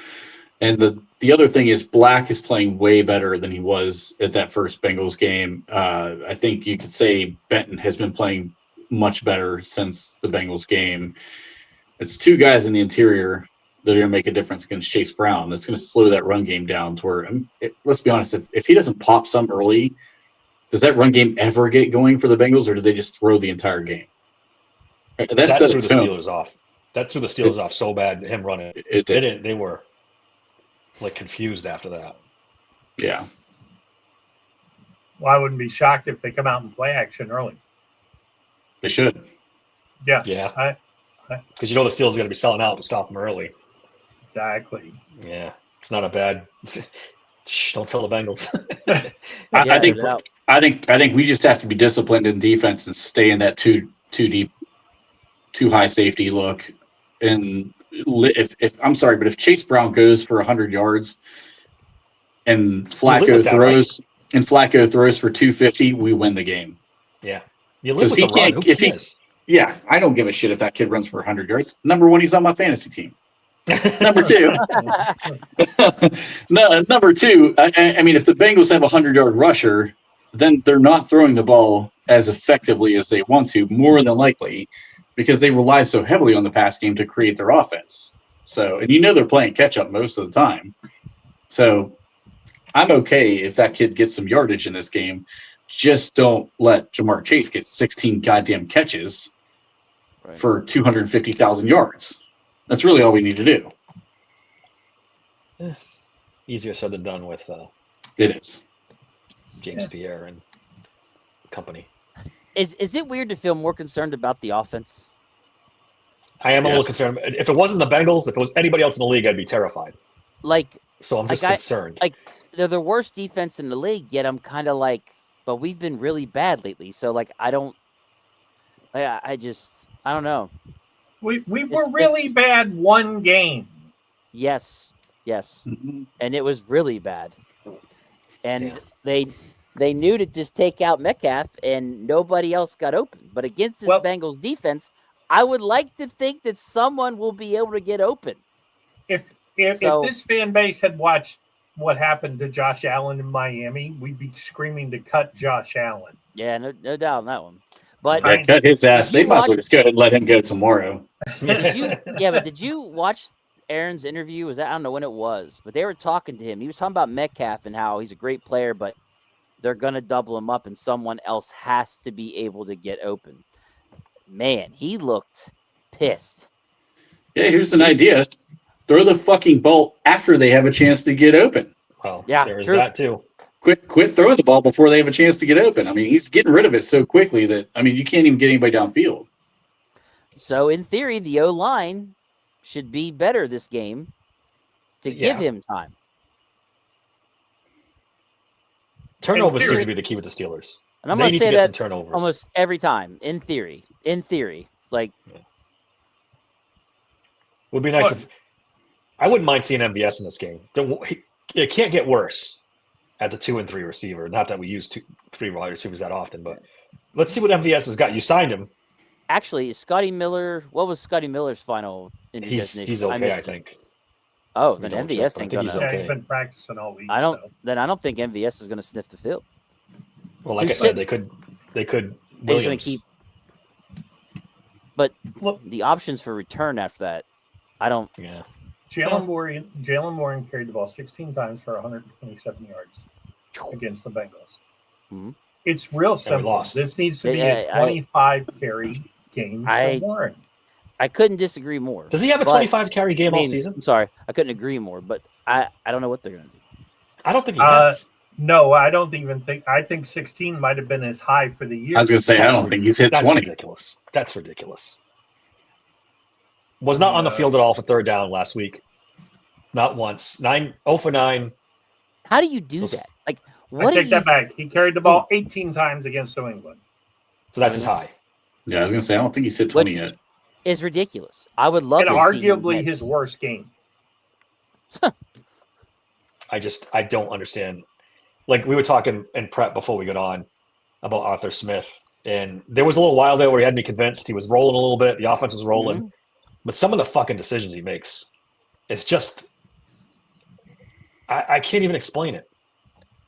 And the other thing is Black is playing way better than he was at that first Bengals game. I think you could say Benton has been playing much better since the Bengals game. It's 2 guys in the interior that are going to make a difference against Chase Brown. That's going to slow that run game down to where, let's be honest, if he doesn't pop some early, does that run game ever get going for the Bengals, or do they just throw the entire game? That threw the Steelers off. That threw the Steelers off so bad, him running. They were like confused after that. Yeah. Well, I wouldn't be shocked if they come out and play action early. They should. Yeah. Yeah. Because the Steelers are going to be selling out to stop them early. Exactly. Yeah. It's not a bad. Shh, don't tell the Bengals. I think we just have to be disciplined in defense and stay in that too deep, too high safety look. And if I'm sorry, but if Chase Brown goes for 100 yards and Flacco throws for 250, we win the game. Yeah. You live with the run. Who cares? Yeah, I don't give a shit if that kid runs for 100 yards. Number 1, he's on my fantasy team. Number 2, number 2. I mean, if the Bengals have a 100-yard rusher, then they're not throwing the ball as effectively as they want to, more than likely, because they rely so heavily on the pass game to create their offense. So, and they're playing catch up most of the time. So, I'm okay if that kid gets some yardage in this game. Just don't let Jamar Chase get 16 goddamn catches for 250,000 yards. That's really all we need to do. Easier said than done with it is James Pierre and company. Is it weird to feel more concerned about the offense? I am a little concerned. If it wasn't the Bengals, if it was anybody else in the league, I'd be terrified. So I'm just concerned. They're the worst defense in the league, yet I'm kind of but we've been really bad lately. So I don't know. We were really bad one game. Yes. Mm-hmm. And it was really bad. And they knew to just take out Metcalf and nobody else got open. But against this Bengals defense, I would like to think that someone will be able to get open. If this fan base had watched what happened to Josh Allen in Miami, we'd be screaming to cut Josh Allen. Yeah, no doubt on that one. But cut his ass. They might as well just go ahead and let him go tomorrow. Did you watch Aaron's interview? I don't know when it was, but they were talking to him. He was talking about Metcalf and how he's a great player, but they're going to double him up, and someone else has to be able to get open. Man, he looked pissed. Yeah, here's an idea. Throw the fucking ball after they have a chance to get open. Well, Yeah, there is true. that too. Quit throwing the ball before they have a chance to get open. I mean, he's getting rid of it so quickly that, I mean, you can't even get anybody downfield. So, in theory, the O-line should be better this game to give him time. Turnovers seem to be the key with the Steelers. And I'm They going need to to say get some that turnovers. almost every time, in theory. Like, Would be nice if I wouldn't mind seeing MVS in this game. It can't get worse at the 2 and 3 receiver. Not that we use 3 wide receivers that often, but let's see what MVS has got. You signed him. actually, is Scotty Miller? What was Scotty Miller's final injury destination? He's okay, I missed it. think. Oh, then don't MVS check, but I ain't think he's gonna. Yeah, okay. he's been practicing all week. I don't. So. Then I don't think MVS is gonna sniff the field. Well, like I Who's said, sitting? they could. They're just gonna Williams. keep. But Look, the options for return after that, I don't. Yeah. Jalen Warren carried the ball 16 times for 127 yards against the Bengals. Mhm. It's real simple. lost. This needs to be Yeah, a 25 carry game for Warren. I couldn't disagree more. Does he have a But, 25 carry game I mean, all season? I'm sorry, I couldn't agree more. But I don't know what they're gonna do. I don't think he has. No, I don't even think. I think 16 might have been his high for the year. I was going to say, I don't think he's hit That's 20. ridiculous. That's ridiculous. Was not on the field at all for third down last week. Not once. 0 for 9. How do you do Listen, that? Like, I what? take that back. He carried the ball 18 times against New England. So that's his high. Yeah, I was going to say, I don't think he's hit 20 Which yet. is ridiculous. I would love And to see him arguably get- his worst game. I don't understand. Like we were talking in prep before we got on about Arthur Smith, and there was a little while there where he had me convinced he was rolling a little bit. The offense was rolling, but some of the fucking decisions he makes, it's just I can't even explain it.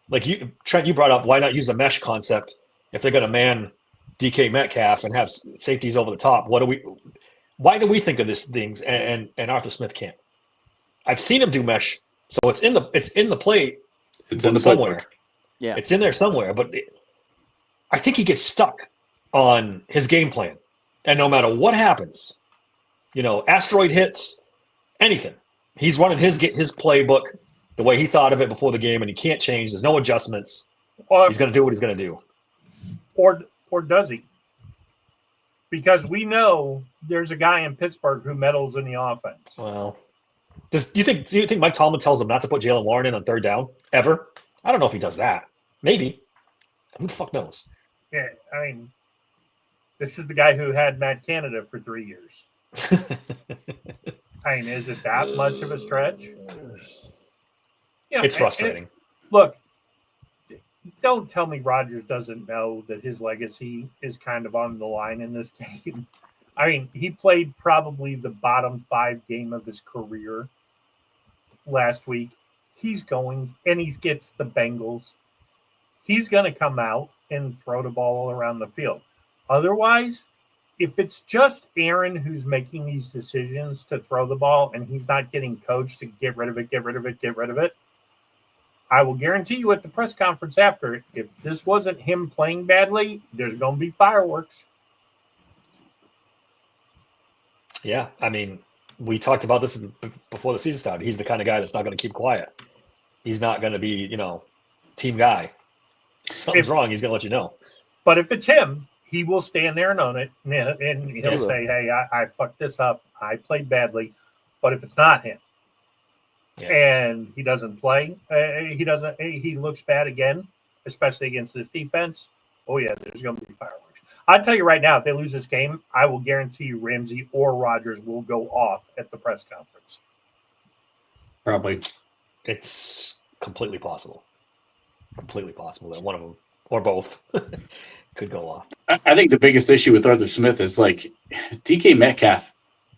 Like Trent, you brought up why not use the mesh concept if they're going to man DK Metcalf and have safeties over the top. Why do we think of these things and Arthur Smith can't? I've seen him do mesh, so it's in the play. It's in the somewhere. playbook. Yeah. It's in there somewhere, but I think he gets stuck on his game plan. And no matter what happens, asteroid hits, anything, he's running his playbook the way he thought of it before the game, and he can't change. There's no adjustments. He's going to do what he's going to do. Or does he? Because we know there's a guy in Pittsburgh who meddles in the offense. Well, do you think Mike Tomlin tells him not to put Jalen Warren in on third down ever? I don't know if he does that. Maybe. Who the fuck knows? Yeah, I mean, this is the guy who had Matt Canada for 3 years. I mean, is it that much of a stretch? It's frustrating. Look, don't tell me Rodgers doesn't know that his legacy is kind of on the line in this game. I mean, he played probably the bottom 5 game of his career last week. He's going, and he gets the Bengals. He's going to come out and throw the ball all around the field. Otherwise, if it's just Aaron who's making these decisions to throw the ball and he's not getting coached to get rid of it, I will guarantee you at the press conference after, if this wasn't him playing badly, there's going to be fireworks. Yeah, I mean, we talked about this before the season started. He's the kind of guy that's not going to keep quiet. He's not going to be, team guy. If something's wrong, he's going to let you know. But if it's him, he will stand there and own it, and he'll say, hey, I fucked this up. I played badly. But if it's not him, and he doesn't play, he looks bad again, especially against this defense, oh, yeah, there's going to be fireworks. I'll tell you right now, if they lose this game, I will guarantee you Ramsey or Rodgers will go off at the press conference. Probably. It's completely possible. Completely possible that one of them, or both, could go off. I think the biggest issue with Arthur Smith is like DK Metcalf.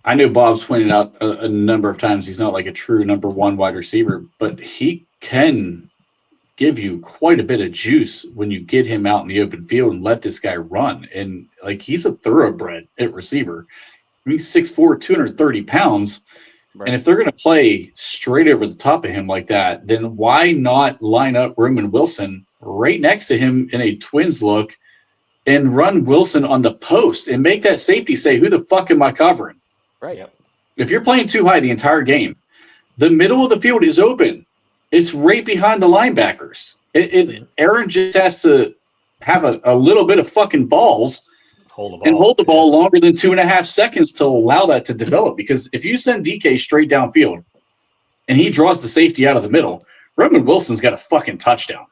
I know Bob's pointed out a number of times he's not like a true number 1 wide receiver, but he can give you quite a bit of juice when you get him out in the open field and let this guy run. And like, he's a thoroughbred at receiver. I mean, he's 6'4", 230 pounds. Right. And if they're going to play straight over the top of him like that, then why not line up Roman Wilson right next to him in a twins look and run Wilson on the post and make that safety say, who the fuck am I covering? Right. Yep. If you're playing too high the entire game, the middle of the field is open. It's right behind the linebackers. Aaron just has to have a little bit of fucking balls Hold the ball longer than 2.5 seconds to allow that to develop. Because if you send DK straight downfield and he draws the safety out of the middle, Roman Wilson's got a fucking touchdown.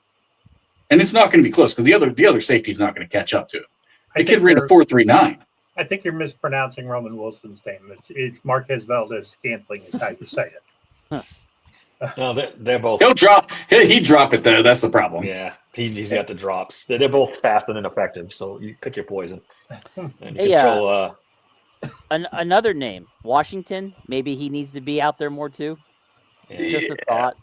And it's not going to be close because the other safety is not going to catch up to him. The kid ran a 4.39. I think you're mispronouncing Roman Wilson's name. It's Marquez Valdez Scantling is how you say it. No, they're both. He'll drop. He drop it though. That's the problem. Yeah, he's got the drops. They're both fast and ineffective. So you pick your poison. And Hey, control. Another name, Washington. Maybe he needs to be out there more too. Just a thought.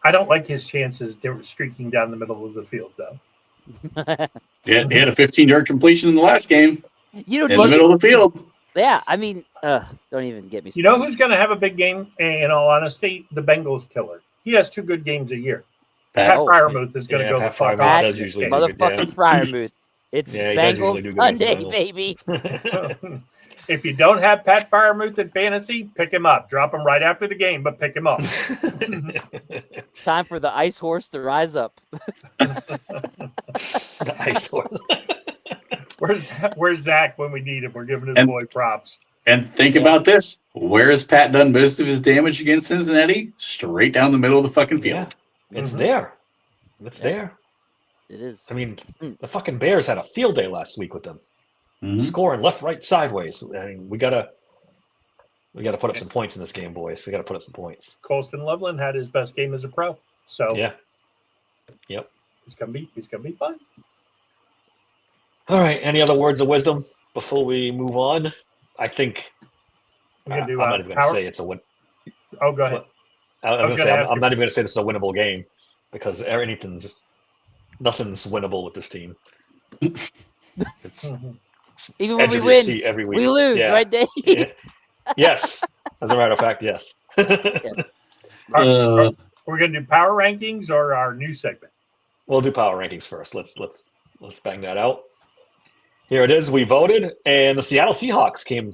I don't like his chances streaking down the middle of the field, though. Yeah, he had a 15-yard completion in the last game. You in the middle of the field. Yeah, I mean, don't even get me started. You know who's going to have a big game? In all honesty, the Bengals killer. He has 2 good games a year. Pat Fryermuth is going to go the fuck off. Does usually motherfucking Fryermuth. It's Bengals Sunday, baby. If you don't have Pat Fryermuth in fantasy, pick him up. Drop him right after the game, but pick him up. It's time for the ice horse to rise up. The ice horse. Where's Zach when we need him? We're giving his boy props. And think about this. Where has Pat done most of his damage against Cincinnati? Straight down the middle of the fucking field. Yeah, it's there. It's there. It is. I mean, the fucking Bears had a field day last week with them. Scoring left, right, sideways. I mean, we gotta put up some points in this game, boys. We gotta put up some points. Colston Loveland had his best game as a pro. So yeah. Yep. It's gonna be fun. All right. Any other words of wisdom before we move on? I think I'm not even going to say it's a win. Oh, go ahead. I'm not even going to say this is a winnable game because nothing's winnable with this team. Even when we win, every week. We lose, right, Dave? Yes. As a matter of fact, yes. Are we going to do power rankings or our new segment? We'll do power rankings first. Let's bang that out. Here it is. We voted, and the Seattle Seahawks came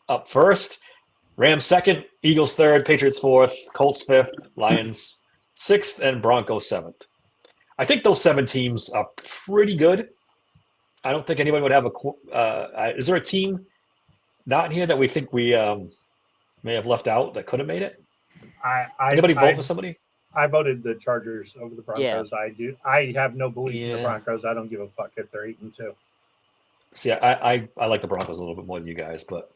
up first. Rams second, Eagles third, Patriots fourth, Colts fifth, Lions sixth, and Broncos seventh. I think those 7 teams are pretty good. I don't think anyone would have is there a team not in here that we think we may have left out that could have made it? Anybody vote for somebody? I voted the Chargers over the Broncos. Yeah. I have no belief in the Broncos. I don't give a fuck if they're 8-2. See, I like the Broncos a little bit more than you guys, but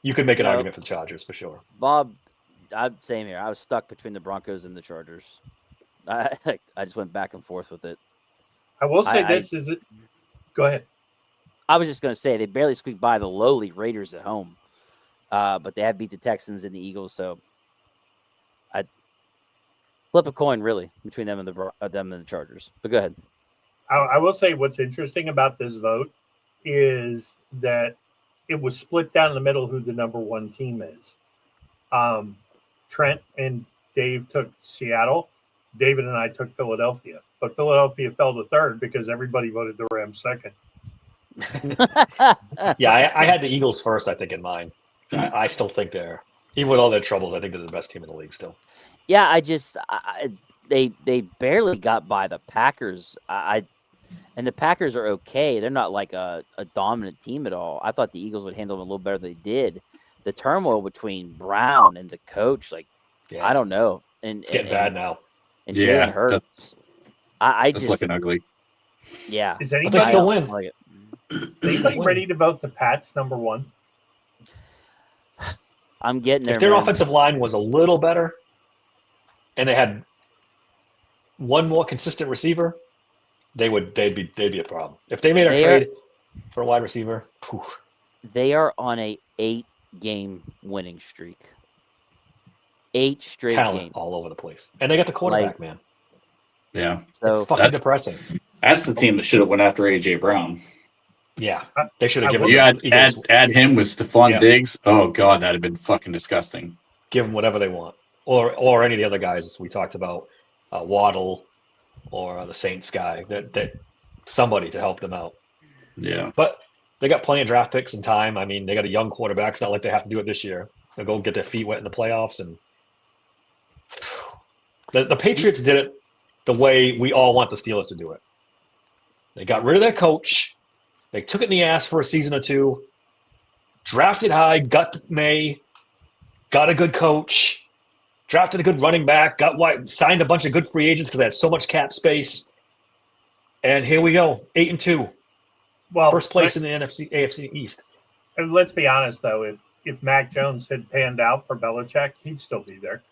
you could make an argument for the Chargers for sure. Bob, same here. I was stuck between the Broncos and the Chargers. I just went back and forth with it. I will say Go ahead. I was just going to say they barely squeaked by the lowly Raiders at home, but they have beat the Texans and the Eagles. So I'd flip a coin really between them and the Chargers. But go ahead. I will say what's interesting about this vote is that it was split down the middle who the number 1 team is. Trent and Dave took Seattle. David and I took Philadelphia. But Philadelphia fell to third because everybody voted the Rams second. Yeah, I had the Eagles first, I think, in mine. I still think even with all their troubles, I think they're the best team in the league still. Yeah, they barely got by the Packers. And the Packers are okay. They're not like a dominant team at all. I thought the Eagles would handle them a little better than they did. The turmoil between Brown and the coach, I don't know. And it's getting bad now. And Jalen Hurts. It's looking ugly. Yeah. Is anybody, but they still win. Ready to vote the Pats number 1? I'm getting there. If their offensive line was a little better and they had one more consistent receiver, they'd be a problem. If they made a trade for a wide receiver, they are on a 8-game winning streak. 8 straight talent games all over the place, and they got the quarterback, man. Yeah, so it's fucking depressing. That's the team that should have went after AJ Brown. Yeah, they should have given. You add him with Stephon Diggs. Oh god, that'd have been fucking disgusting. Give them whatever they want, or any of the other guys we talked about, Waddle, or the Saints guy that somebody to help them out. Yeah. But they got plenty of draft picks and time. I mean, they got a young quarterback. It's not like they have to do it this year. They'll go get their feet wet in the playoffs. And the Patriots did it the way we all want the Steelers to do it. They got rid of their coach. They took it in the ass for a season or two. Drafted high, got May, got a good coach, drafted a good running back, signed a bunch of good free agents because they had so much cap space. And here we go, 8-2. Well, First place in the AFC East. And let's be honest, though, if Mac Jones had panned out for Belichick, he'd still be there.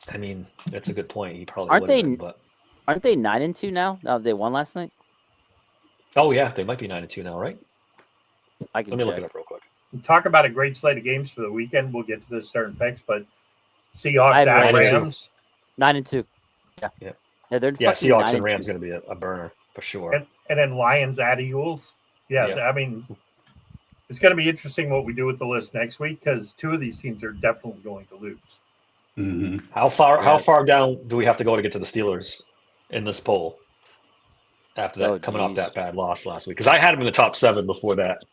I mean, that's a good point. He probably Aren't would they? have been, but... Aren't they 9-2 now? Now they won last night. Oh yeah, they might be 9-2 now, right? I can Let me check. look it up real quick. Talk about a great slate of games for the weekend. We'll get to the certain picks, but Seahawks I at had Rams. 9-2. Yeah. Yeah. They're Yeah, fucking Seahawks and 9-2. Rams going to be a burner for sure. And then Lions at Eagles. Yeah, Yeah. I mean, it's going to be interesting what we do with the list next week because two of these teams are definitely going to lose. Mm-hmm. How far down do we have to go to get to the Steelers in this poll? After that, coming off that bad loss last week, because I had them in the top 7 before that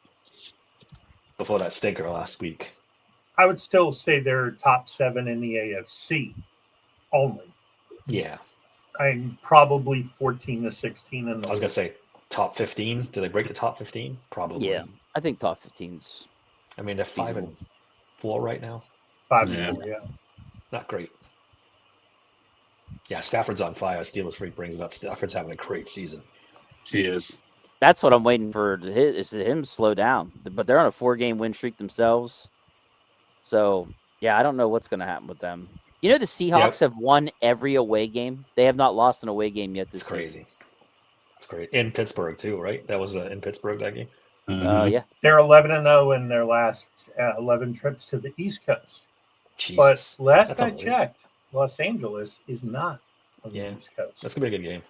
stinker last week. I would still say they're top 7 in the AFC only. Yeah, I'm probably 14-16 in the I was gonna say top 15. Do they break the top 15? Probably. Yeah, I think top 15's. I mean, they're 5-4 right now. 5-4, yeah. Not great. Yeah, Stafford's on fire. Steelers freak brings it up. Stafford's having a great season. He is. That's what I'm waiting for. Is him to slow down, but they're on a 4-game win streak themselves. So yeah, I don't know what's going to happen with them. You know, the Seahawks have won every away game. They have not lost an away game yet this season. Crazy. It's great in Pittsburgh too, right? That was in Pittsburgh that game. Mm-hmm. Yeah, they're 11-0 in their last 11 trips to the East Coast. Jesus. But last I checked, Los Angeles is not on the East Coast. That's gonna be a good game.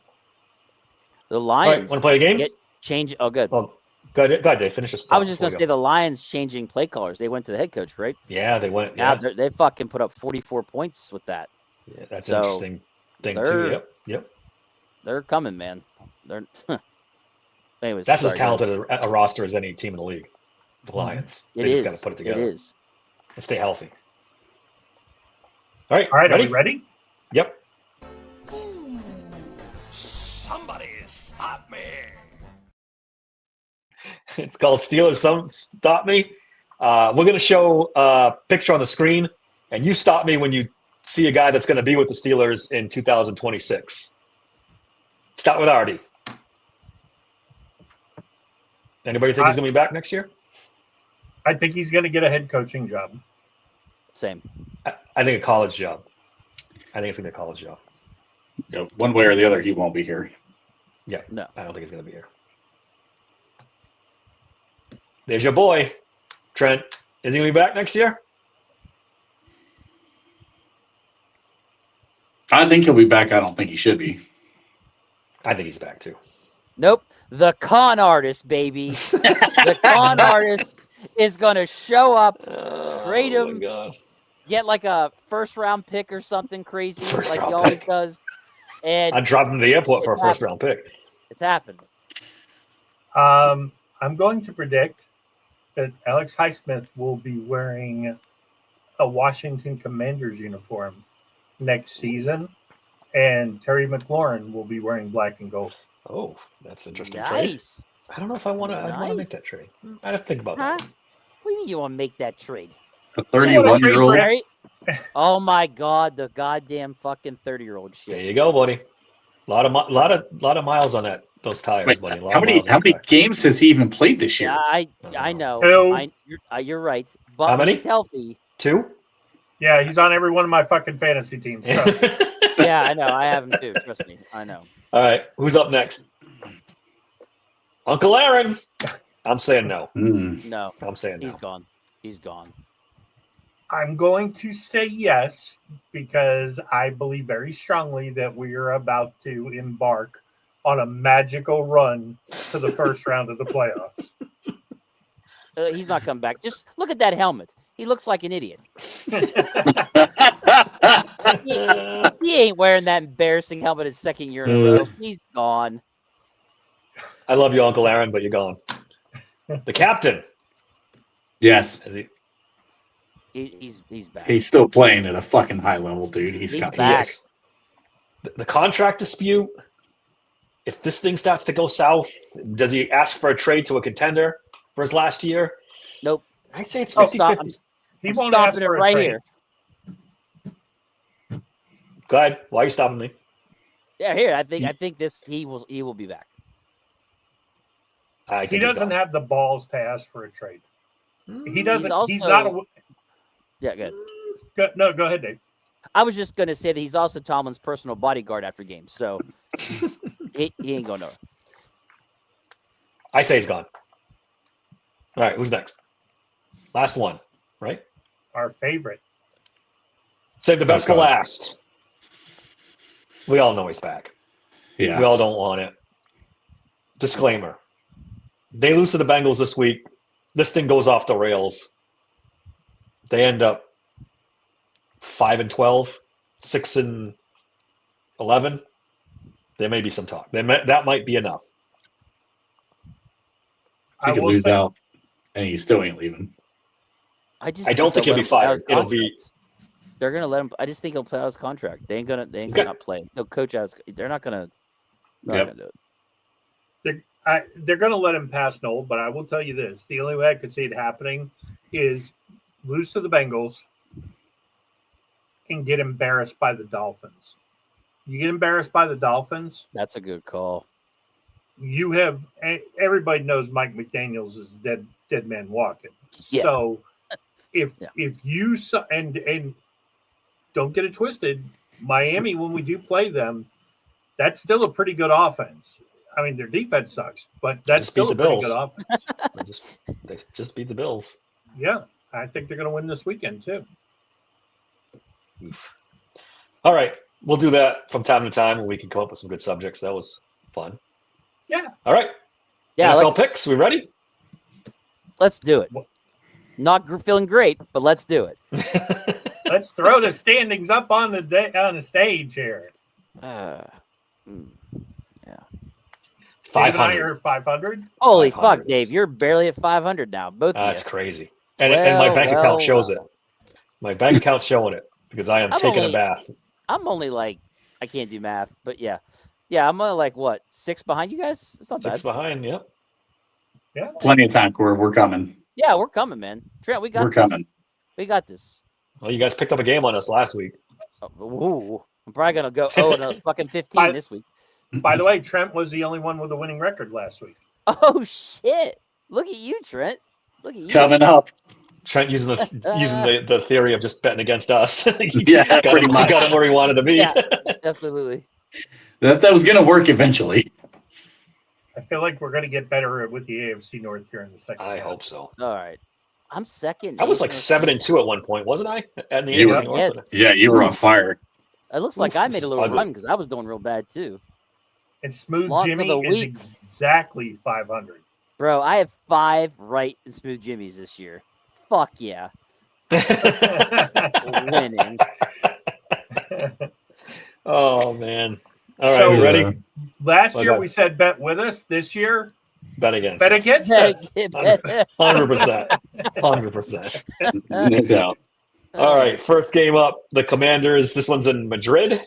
The Lions want to play a game? Change. Oh, good. Well, go ahead, Dave. Finish this. I was just going to say the Lions changing play callers. They went to the head coach, right? Yeah, they went. Now Yeah, they fucking put up 44 points with that. yeah that's an interesting thing too. Yep. They're coming, man. They're. Anyways, that's as talented a roster as any team in the league. The Lions. They just got to put it together. It is. And stay healthy. All right. All right. Are we ready? Yep. Somebody stop me. It's called Steelers Stop Me. We're going to show a picture on the screen, and you stop me when you see a guy that's going to be with the Steelers in 2026. Start with Artie. Anybody think he's going to be back next year? I think he's going to get a head coaching job. Same. I think a college job. I think it's going to be a college job. Yeah, one way or the other, he won't be here. Yeah. No. I don't think he's going to be here. There's your boy, Trent. Is he going to be back next year? I think he'll be back. I don't think he should be. I think he's back too. Nope. The con artist, baby. The con artist is going to show up, trade him, Oh my God. get like a first-round pick or something crazy First like round he always pick. does. And I'd drop him to the airport for a first-round pick. it's happened. I'm going to predict that Alex Highsmith will be wearing a Washington Commanders uniform next season, and Terry McLaurin will be wearing black and gold. Oh, that's interesting. Trade. Nice. I don't know if I want to make that trade. I'd have to think about Huh? that. What do you mean you want to make that trade? A 31-year-old. Right? Oh my God, the goddamn fucking 30-year-old shit. There you go, buddy. A lot of miles on those tires, Wait, buddy. how many games has he even played this year? Yeah, I know. You're right. But How many? he's healthy. 2? Yeah, he's on every one of my fucking fantasy teams. So. Yeah, I know. I have him too. Trust me. I know. All right, who's up next? Uncle Aaron. I'm saying no. No. I'm saying no. He's gone. He's gone. I'm going to say yes because I believe very strongly that we are about to embark on a magical run to the first round of the playoffs. He's not coming back. Just look at that helmet. He looks like an idiot. He ain't wearing that embarrassing helmet his second year in a row. He's gone. I love you, Uncle Aaron, but you're gone. The captain. Yes. He's back. He's still playing at a fucking high level, dude. He's He's coming. back. Yes. The contract dispute, if this thing starts to go south, does he ask for a trade to a contender for his last year? Nope. I say it's Oh, 50 stop. 50. He I'm won't ask stopping it for a right trade. here. Go ahead. Why are you stopping me? Yeah, here. I think this he will be back. I He think he's doesn't gone. have the balls to ask for a trade. He doesn't. He's also- not a. Yeah, good. No, go ahead, Dave. I was just gonna say that he's also Tomlin's personal bodyguard after games, so he ain't going nowhere. I say he's gone. All right, who's next? Last one, right? Our favorite. Save the best for God. last. We all know he's back. Yeah. We all don't want it. Disclaimer. They lose to the Bengals this week. This thing goes off the rails. They end up 5-12, 6-11. There may be some talk. That might be enough. He could will lose say- out, and he still ain't leaving. I don't think he'll be fired. It'll be- Contract. They're gonna let him. I just think he'll play out his contract. They ain't gonna He's got- not play. He'll coach out. They're not gonna. Yep. Do it. They're going to let him pass Noel, but I will tell you this: the only way I could see it happening is lose to the Bengals and get embarrassed by the Dolphins. You get embarrassed by the Dolphins, That's a good call. you have everybody knows Mike McDaniels is dead man walking. Yeah. So if Yeah. you and don't get it twisted, Miami when we do play them, that's still a pretty good offense. I mean, their defense sucks, but that's Just beat still a the pretty Bills. good offense. They just beat the Bills. Yeah, I think they're going to win this weekend too. Oof. All right. We'll do that from time to time when we can come up with some good subjects. That was fun. Yeah. All right. Yeah, NFL picks. We ready? let's do it. Not feeling great, but let's do it. Let's throw the standings up on the stage here. Yeah. 500. 500. Holy 500 fuck, Dave! You're barely at 500 now. Both That's of you. crazy. And my bank account Well, shows it. My bank account's showing it because I am I'm taking only- a bath. I'm only like I can't do math, but yeah. I'm only like what 6 behind you guys. It's not 6 bad. behind. Yep. Yeah. Plenty of time, Corey. We're coming. Yeah, we're coming, man. Trent, we got We're this. coming. We got this. Well, you guys picked up a game on us last week. Ooh, I'm probably gonna go a fucking 15 Bye. this week. By the way, Trent was the only one with a winning record last week. Oh shit! Look at you, Trent. Look at you. Coming up. Trent using the theory of just betting against us. Yeah, got pretty him, much. got him where he wanted to be. Yeah, absolutely. That was going to work eventually. I feel like we're going to get better with the AFC North here in the second. I half. hope so. All right, I'm second. I was like Ace. 7-2 at one point, wasn't I? At the You AFC were. North? Yeah, you were on fire. It looks like Oof, I this made a is little ugly. run because I was doing real bad too, And Smooth Lock of Jimmy the is week. exactly 500. bro. I have 5 right in Smooth Jimmys this year. Fuck yeah, winning. Oh man! All right, So- we ready? Last Well year done. we said bet with us. This year, Bet against. bet us. against us. 100%. 100%. No doubt. All right, first game up. The Commanders. This one's in Madrid.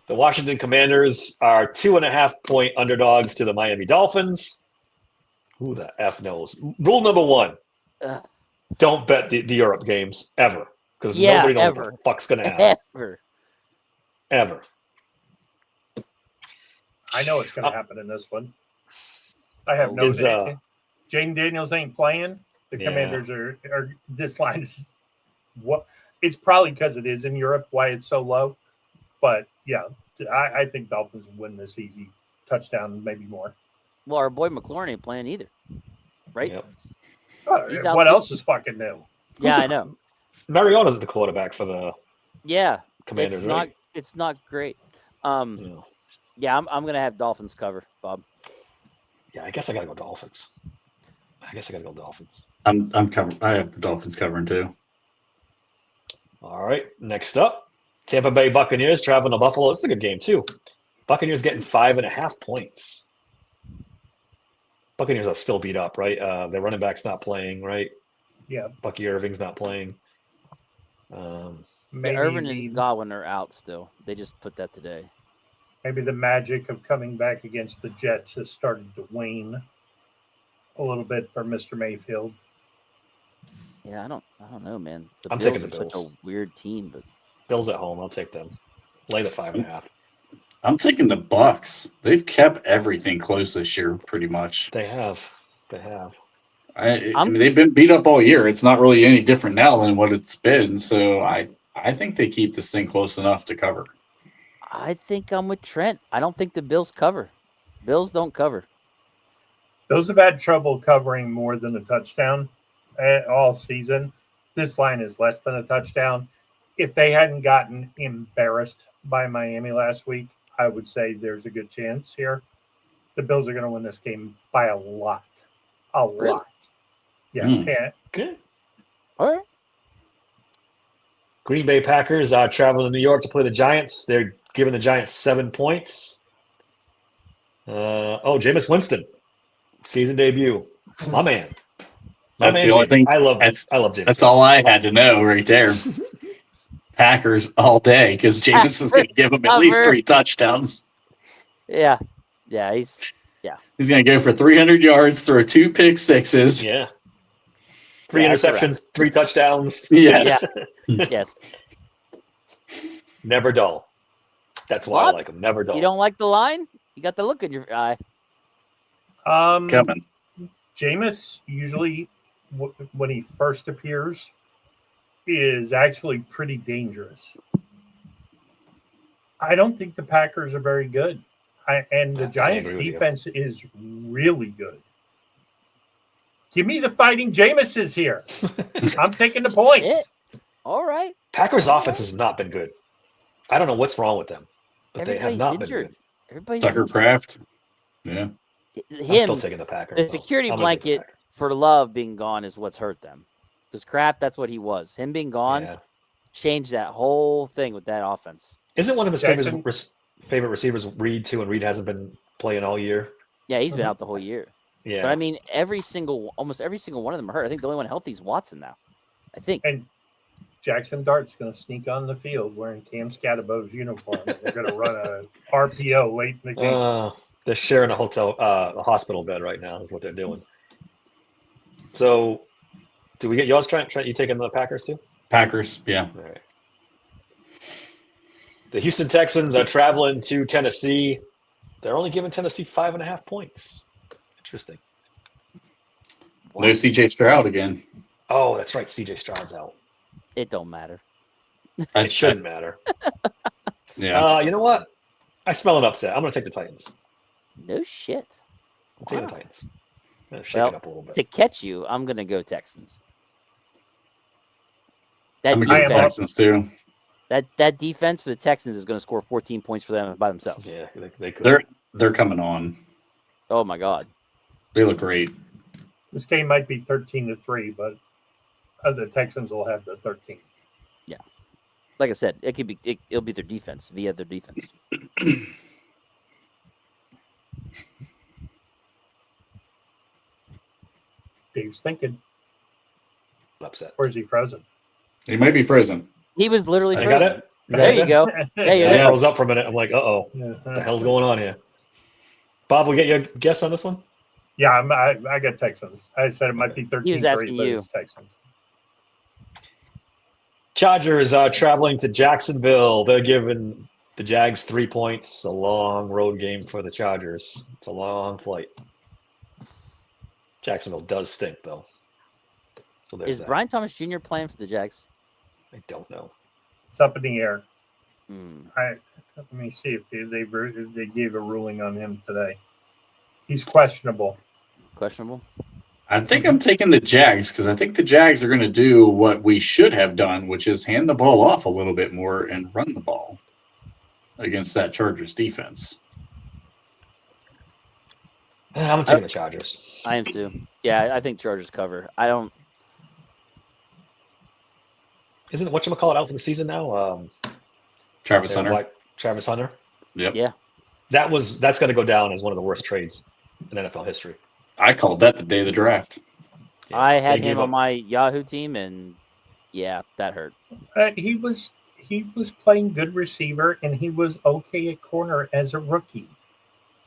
The Washington Commanders are 2.5-point underdogs to the Miami Dolphins. Who the F knows? Rule number 1. Ugh. Don't bet the Europe games ever. Because Yeah, nobody knows ever. what the fuck's going to happen. Ever. Ever. I know it's going to happen in this one. I have no. Is, Jane Daniels ain't playing. The Yeah. Commanders are. This line is what. It's probably because it is in Europe why it's so low. But yeah, I think Dolphins win this easy, touchdown, maybe more. Well, our boy McLaurin ain't playing either, right? Yep. He's out What too. else is fucking new? Yeah, I know. Mariota's the quarterback for the Yeah, Commanders, it's not. right? It's not great. No. Yeah, I'm gonna have Dolphins cover, Bob. Yeah, I guess I got to go Dolphins. I'm covering. I have the Dolphins covering too. All right, next up, Tampa Bay Buccaneers traveling to Buffalo. This is a good game too. Buccaneers getting 5.5 points. Buccaneers are still beat up, right? Their running back's not playing, right? Yeah, Bucky Irving's not playing. maybe Irvin the, and Godwin are out still. They just put that today. maybe the magic of coming back against the Jets has started to wane a little bit for Mr. Mayfield. Yeah, I don't know, man. The I'm Bills taking the are such Bills. a weird team, but Bills at home. I'll take them. Lay the 5.5. I'm taking the Bucks. They've kept everything close this year, pretty much. They have. They have. I mean, they've been beat up all year. It's not really any different now than what it's been. So I think they keep this thing close enough to cover. I think I'm with Trent. I don't think the Bills cover. Bills don't cover. Those have had trouble covering more than a touchdown all season. This line is less than a touchdown. If they hadn't gotten embarrassed by Miami last week, I would say there's a good chance here. The Bills are going to win this game by a lot. A Really? lot. Yes. And Good. All right. Green Bay Packers are traveling to New York to play the Giants. They're giving the Giants 7 points. Jameis Winston, season debut. My man. My That's man the only Jameis. thing. I love That's Jameis. That's all I had to know right there. Packers all day because Jameis is going to give them at least Cover. 3 touchdowns. Yeah. He's He's going to go for 300 yards, throw 2 pick sixes. Yeah. 3 Yeah, that's interceptions, 3 touchdowns. Yes. yes. Never dull. That's why I What? like him. Never dull. You don't like the line? You got the look in your eye. Coming. Jameis usually, when he first appears, is actually pretty dangerous. I don't think the Packers are very good. And the Giants' agree with you. defense is really good. Give me the fighting Jameses here. I'm taking the points. Shit. All right. Packers offense has not been good. I don't know what's wrong with them, but they have Everybody's not injured. been good. Everybody's Tucker injured. Kraft. Yeah. I'm still Him, taking the Packers. the though. security I'm gonna take the blanket for Love being gone is what's hurt them. Because Kraft, that's what he was. Him being gone Packers. changed that whole thing with that offense. Yeah. Isn't one of his Jackson- favorite receivers Reed too, and Reed hasn't been playing all year? Yeah, he's been out the whole year. Yeah. But I mean, almost every single one of them are hurt. I think the only one healthy is Watson now. I think. And Jackson Dart's going to sneak on the field wearing Cam Scatterbo's uniform. They're going to run a RPO late in the game. They're sharing a hospital bed right now. Is what they're doing. So, do we get yours, Trent? Trent, you taking the Packers too? Packers. Yeah. All right. The Houston Texans are traveling to Tennessee. They're only giving Tennessee 5.5 points. Interesting. Wow. No CJ Stroud again. Oh, that's right. CJ Stroud's out. It don't matter. It shouldn't matter. Yeah. You know what? I smell an upset. I'm going to take the Titans. No shit. I'm taking the Wow. Titans. Shake it up a little bit. To catch you, I'm gonna go Texans. That I'm going to I am get Texans too. that defense for the Texans is going to score 14 points for them by themselves. Yeah, they could. They're coming on. Oh my god. They look great. This game might be 13-3, but the Texans will have the 13. Like I said, it'll be their defense via their defense. Dave's thinking, upset. or is he frozen? He might be frozen. He was literally. I got frozen. it. There you go. Yeah, Yeah, yeah. I froze up for a minute. I'm like, uh-oh. What the hell's going on here? Bob, we get your guess on this one? Yeah, I got Texans. I said it might be 13-3, He was asking but you. it's Texans. Chargers are traveling to Jacksonville. They're giving the Jags 3 points. It's a long road game for the Chargers. It's a long flight. Jacksonville does stink, though. So there's Is that. Brian Thomas Jr. playing for the Jags? I don't know. It's up in the air. Hmm. Let me see if they gave a ruling on him today. He's questionable. Questionable. I think I'm taking the Jags because I think the Jags are going to do what we should have done, which is hand the ball off a little bit more and run the ball against that Chargers defense. I'm taking the Chargers. I am too. Yeah, I think Chargers cover. I don't. Isn't whatchamacallit out for the season now? Travis Hunter. Travis Hunter. Yep. Yeah. That's going to go down as one of the worst trades in NFL history. I called that the day of the draft. Yeah, I had they gave him on up- my Yahoo team, and yeah, that hurt. He was playing good receiver, and he was okay at corner as a rookie.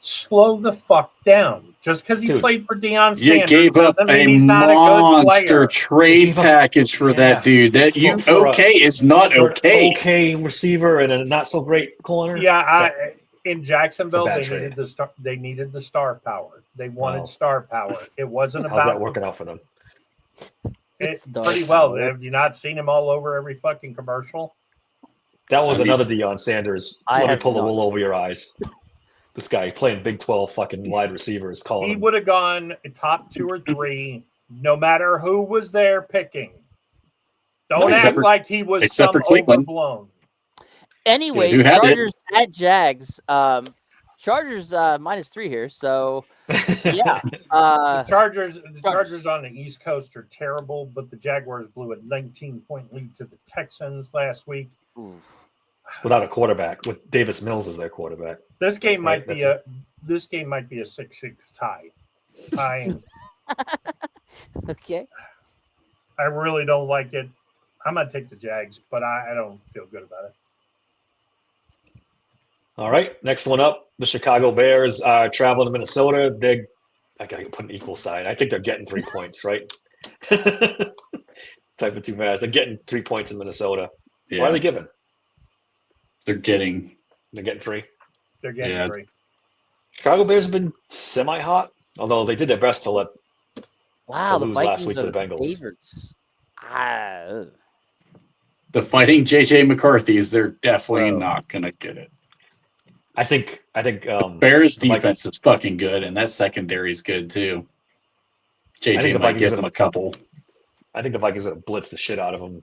Slow the fuck down. Just because he Dude, played for Deion You Sanders gave up doesn't a mean he's not a good monster player. trade gave up- package for that dude. That you For is not for an okay. okay receiver and a not so great corner. Yeah, in Jacksonville, bad they trade. needed the star. They needed the star power. They wanted Wow. star power. It wasn't How's that about working out for them? pretty well. Have you not seen him all over every fucking commercial? That was I mean, another Deion Sanders. I Let me have pull the not. wool over your eyes. This guy playing Big 12 fucking wide receivers calling He him. would have gone top 2 or 3, no matter who was there picking. Don't Except act for- like he was except some for Cleveland. overblown. Anyways, who had it? Chargers at Jags. Chargers -3 here. So yeah. The Chargers on the East Coast are terrible, but the Jaguars blew a 19-point lead to the Texans last week. oof. Without a quarterback, with Davis Mills as their quarterback. This game might Right, be a 6-6 tie. Okay. I really don't like it. I'm gonna take the Jags, but I don't feel good about it. All right, next one up. The Chicago Bears are traveling to Minnesota. I gotta put an equal sign. I think they're getting 3 points, right? Type of 2 mass. They're getting 3 points in Minnesota. Yeah, Why are they giving? they're getting. They're getting 3. They're getting Yeah. 3. Chicago Bears have been semi-hot, although they did their best to let Wow, the lose Vikings last week are to the Bengals. favorites. The fighting JJ McCarthy's, they're definitely Bro. not gonna get it. I think Bears the Vikings- defense is fucking good, and that secondary is good too. I think JJ the might Vikings give are them gonna- a couple. I think the Vikings are going to blitz the shit out of them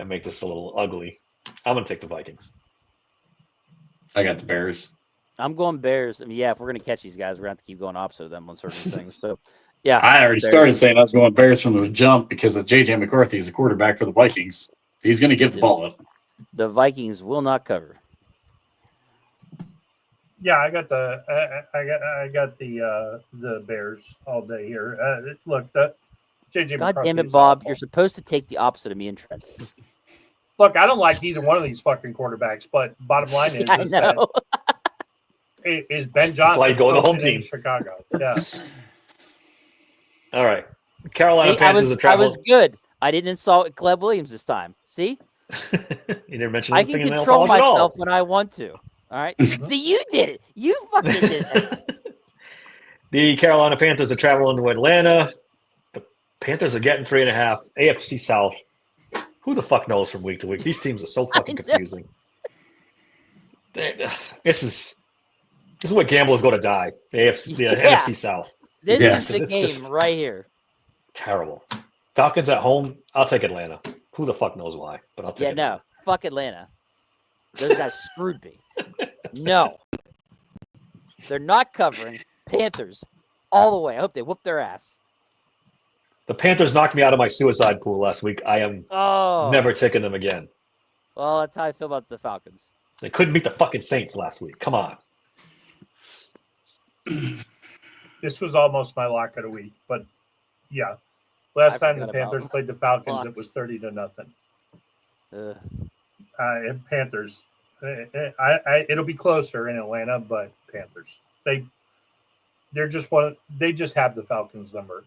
and make this a little ugly. I'm going to take the Vikings. I got the Bears. I'm going Bears. I mean, yeah, if we're gonna catch these guys, we're gonna have to keep going opposite of them on certain things. So yeah. I already Bears. started saying I was going Bears from the jump because of JJ McCarthy is the quarterback for the Vikings. He's going to give the ball up. The Vikings will not cover. Yeah, I got the Bears all day here. Look, the JJ. God McCarthy damn it, is Bob. awful. You're supposed to take the opposite of me and Trent. Look, I don't like either one of these fucking quarterbacks, but bottom line is, I is that know. is Ben Johnson why you go with the home coaching in team. Chicago. Yeah. All right. Carolina See, Panthers are I traveling. was good. I didn't insult Gleb Williams this time. See? You never mentioned I his can fingernail control polish at all. myself when I want to. All right. See, you did it. You fucking did it. The Carolina Panthers are traveling to Atlanta. The Panthers are getting 3.5. AFC South. Who the fuck knows from week to week? These teams are so fucking know. confusing. This is where gamblers go to die. The Yeah. NFC South. This Yes, is the it's game just- right here. Terrible. Falcons at home. I'll take Atlanta. Who the fuck knows why? But I'll take Yeah, Atlanta. no. Fuck Atlanta. Those guys screwed me. No. They're not covering. Panthers all the way. I hope they whoop their ass. The Panthers knocked me out of my suicide pool last week. I am Oh. never taking them again. Well, that's how I feel about the Falcons. They couldn't beat the fucking Saints last week. Come on. This was almost my lock of the week, but yeah. Last I time the forgot about Panthers played the Falcons, it locks. was 30-0. Ugh. And Panthers. It'll be closer in Atlanta, but Panthers. They just have the Falcons number.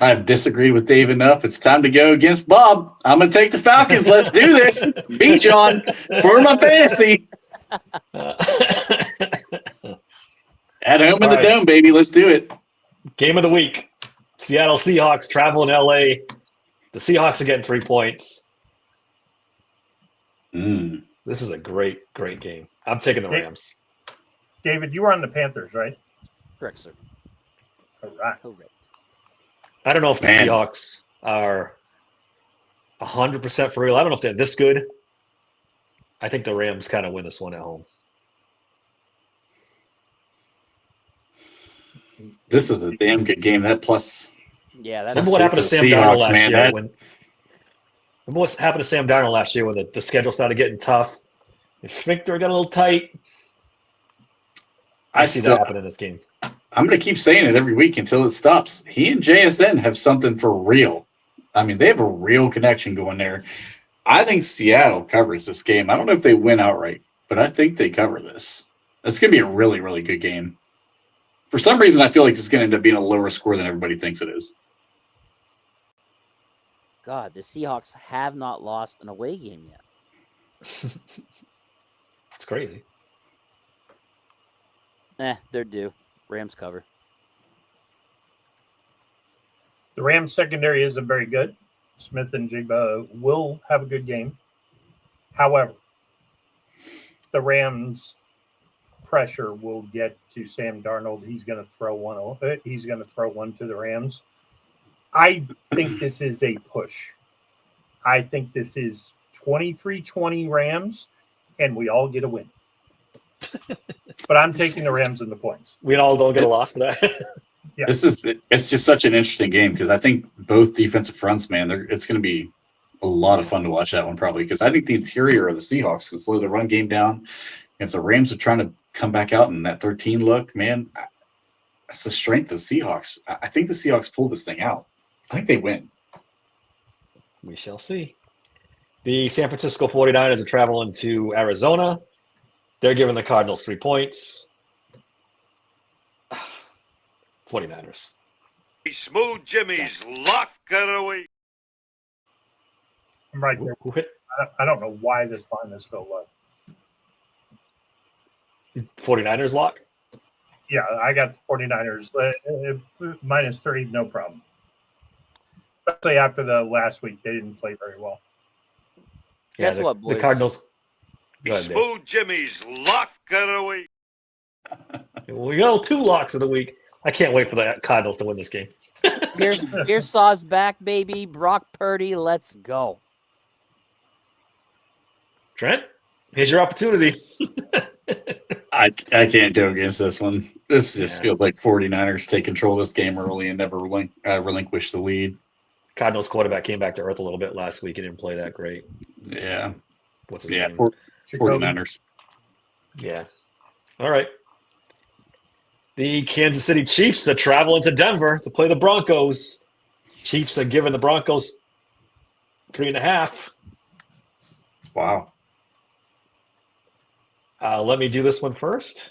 I've disagreed with Dave enough. It's time to go against Bob. I'm going to take the Falcons. Let's do this. Beat John for my fantasy. At home in All the right. dome, baby. Let's do it. Game of the week. Seattle Seahawks traveling LA. The Seahawks are getting 3 points. This is a great, great game. I'm taking the Rams. David, you were on the Panthers, right? Correct, sir. All right. Correct. I don't know if the Man. Seahawks are 100% for real. I don't know if they're this good. I think the Rams kind of win this one at home. This is a damn good game. That plus, Yeah, that's Remember what happened to for the Sam Darnold Seahawks, last man, year that- when What happened to Sam Darnold last year when the schedule started getting tough? His sphincter got a little tight. I see that happen in this game. I'm going to keep saying it every week until it stops. He and JSN have something for real. I mean, they have a real connection going there. I think Seattle covers this game. I don't know if they win outright, but I think they cover this. It's going to be a really, really good game. For some reason, I feel like it's going to end up being a lower score than everybody thinks it is. God, the Seahawks have not lost an away game yet. It's crazy. They're due. Rams cover. The Rams secondary isn't very good. Smith and Jigba will have a good game. However, the Rams pressure will get to Sam Darnold. He's going to throw one. He's going to throw one to the Rams. I think this is a push. I think this is 23-20 Rams, and we all get a win. But I'm taking the Rams in the points. We all don't get a loss for that. Yeah. It's just such an interesting game because I think both defensive fronts, man, it's going to be a lot of fun to watch that one probably because I think the interior of the Seahawks can slow the run game down. If the Rams are trying to come back out in that 13 look, man, that's the strength of the Seahawks. I think the Seahawks pull this thing out. I think they win. We shall see. The San Francisco 49ers are traveling to Arizona. They're giving the Cardinals 3 points. 49ers. Smooth Jimmy's lock it away. I'm right there. I don't know why this line is so low. 49ers lock? Yeah, I got the 49ers. -3, no problem. Especially after the last week, they didn't play very well. Guess what, boys? The Cardinals. Go ahead, Dave. Smooth Jimmy's lock it away. We got 2 locks of the week. I can't wait for the Cardinals to win this game. Here's Saw's back, baby. Brock Purdy, let's go. Trent, here's your opportunity. I can't go against this one. This just feels like 49ers take control of this game early and never relinquish the lead. Cardinals quarterback came back to earth a little bit last week. He didn't play that great. Yeah. What's his name? 49ers. Yeah. All right. The Kansas City Chiefs are traveling to Denver to play the Broncos. Chiefs are giving the Broncos 3.5. Wow. Let me do this one first.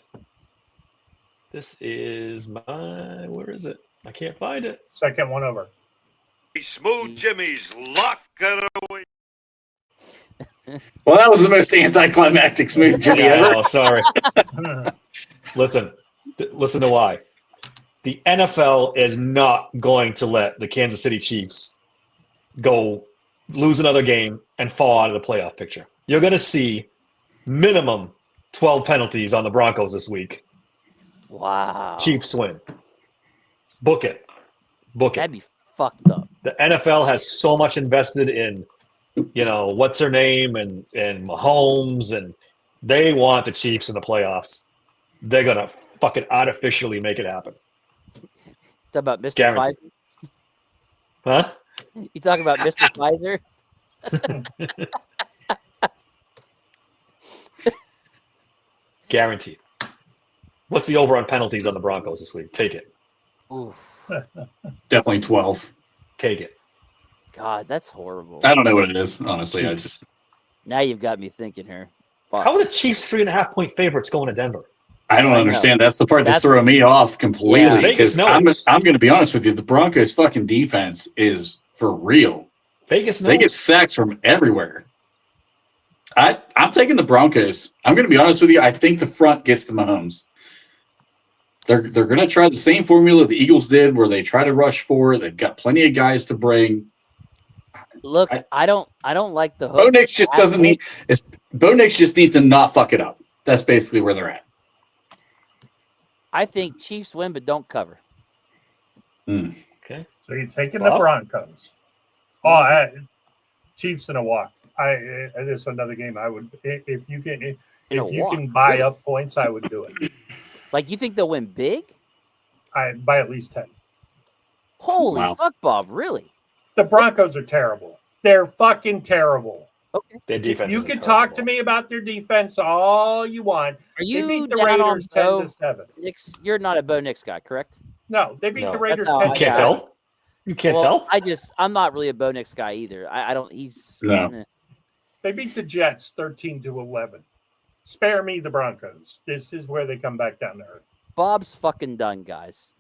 This is where is it? I can't find it. Second one over. Smooth Jimmy's lock it away. Well, that was the most anticlimactic Smooth Jimmy ever. Oh, sorry. Listen to why. The NFL is not going to let the Kansas City Chiefs go lose another game and fall out of the playoff picture. You're going to see minimum 12 penalties on the Broncos this week. Wow. Chiefs win. Book it. That'd be fucked up. The NFL has so much invested in, what's her name and Mahomes, and they want the Chiefs in the playoffs. They're going to fucking artificially make it happen. Talk about Mr. Guaranteed. Pfizer? Huh? You talking about Mr. Pfizer? Guaranteed. What's the over on penalties on the Broncos this week? Take it. Oof. Definitely 12. Take it. God, that's horrible. I don't know what it is, honestly. Now you've got me thinking here. Fuck. How are the Chiefs 3.5-point favorites going to Denver? I don't understand. That's the part that's throwing me off completely. Because I'm going to be honest with you. The Broncos' fucking defense is for real. Vegas knows. They get sacks from everywhere. I'm taking the Broncos. I'm going to be honest with you. I think the front gets to Mahomes. They're going to try the same formula the Eagles did, where they try to rush forward. They've got plenty of guys to bring. Look, I don't like the hook. Bo Nix just doesn't need. Bo Nix just needs to not fuck it up. That's basically where they're at. I think Chiefs win, but don't cover. Okay. So you're taking the Broncos. Chiefs in a walk. This is another game I would, if you can buy up points, I would do it. Like, you think they'll win big? By at least 10. Holy fuck, Bob! Really? The Broncos are terrible. They're fucking terrible. Okay. Their defense. You isn't can talk to terrible. me about their defense all you want. Are They you beat the down on Raiders Bo 10-7. Nix? You're not a Bo Nix guy, correct? No, they beat No. the That's Raiders how 10 I You can't got it. tell. You can't tell. I'm not really a Bo Nix guy either. I don't. He's No. They beat the Jets 13-11. Spare me the Broncos. This is where they come back down to earth. Bob's fucking done, guys.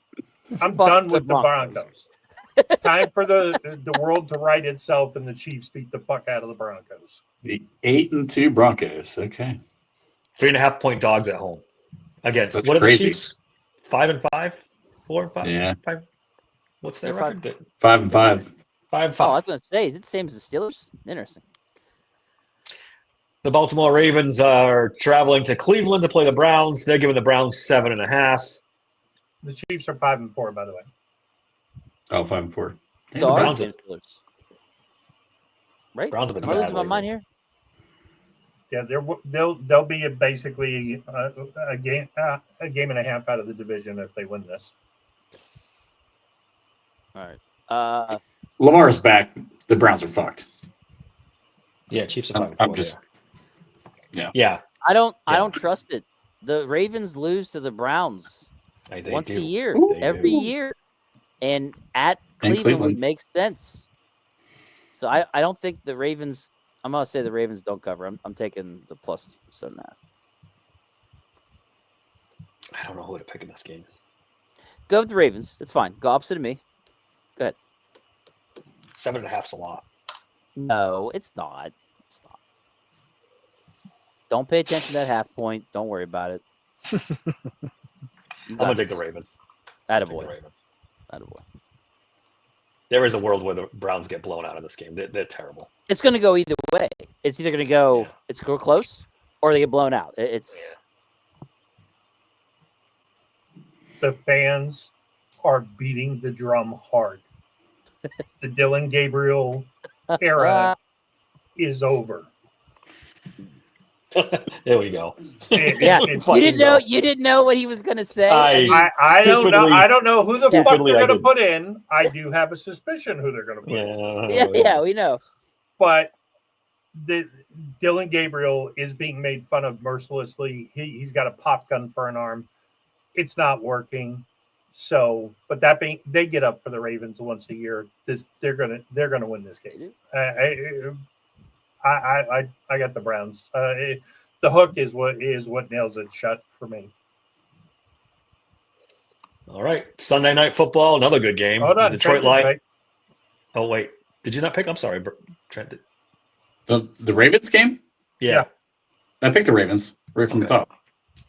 I'm Fuck done the with the Broncos. Broncos. It's time for the world to right itself, and the Chiefs beat the fuck out of the Broncos. The 8-2 Broncos. Okay. 3.5-point dogs at home against That's what are crazy. the Chiefs? 5-5, 4-5. Yeah. 5. What's their They're record? 5-5. 5-5. Oh, I was going to say, is it the same as the Steelers? Interesting. The Baltimore Ravens are traveling to Cleveland to play the Browns. They're giving the Browns 7.5. The Chiefs are 5-4, by the way. Oh, 5-4. So are the Browns same Steelers. Right? Browns have been Am I losing my bad mind lately. Yeah, here? they'll be basically a game and a half out of the division if they win this. All right. Lamar's back. The Browns are fucked. Yeah, Chiefs are 5-4. I'm just. Yeah. I don't Yeah. trust it. The Ravens lose to the Browns They once do. a year, They every do. year, and at And Cleveland would Cleveland. make sense. So I don't think the Ravens. I'm gonna say the Ravens don't cover. I'm taking the plus 7.5. I don't know who to pick in this game. Go with the Ravens. It's fine. Go opposite of me. 7.5's a lot. No, it's not. It's not. Don't pay attention to that half point. Don't worry about it. I'm gonna take the Ravens. Take the Attaboy. Ravens. Attaboy. There is a world where the Browns get blown out of this game. They're terrible. It's going to go either way. It's either going to go, Yeah. it's go close, or they get blown out. It's The fans are beating the drum hard. The Dylan Gabriel era is over. There we go. yeah. It's You didn't know. go. You didn't know what he was going to say. I don't know. Stupidly- I don't know who the fuck stupidly they're I going to did. put in. I do have a suspicion who they're going to put in. yeah, we know. But the Dylan Gabriel is being made fun of mercilessly. He's got a pop gun for an arm. It's not working. So, but that being, they get up for the Ravens once a year. They're gonna win this game. I got the Browns. The hook is what nails it shut for me. All right. Sunday Night Football, another good game. Hold on, Detroit Trent, Lions. right? Oh, wait. Did you not pick? I'm sorry. Trent did. The Ravens game? Yeah. I picked the Ravens right from the Okay. top.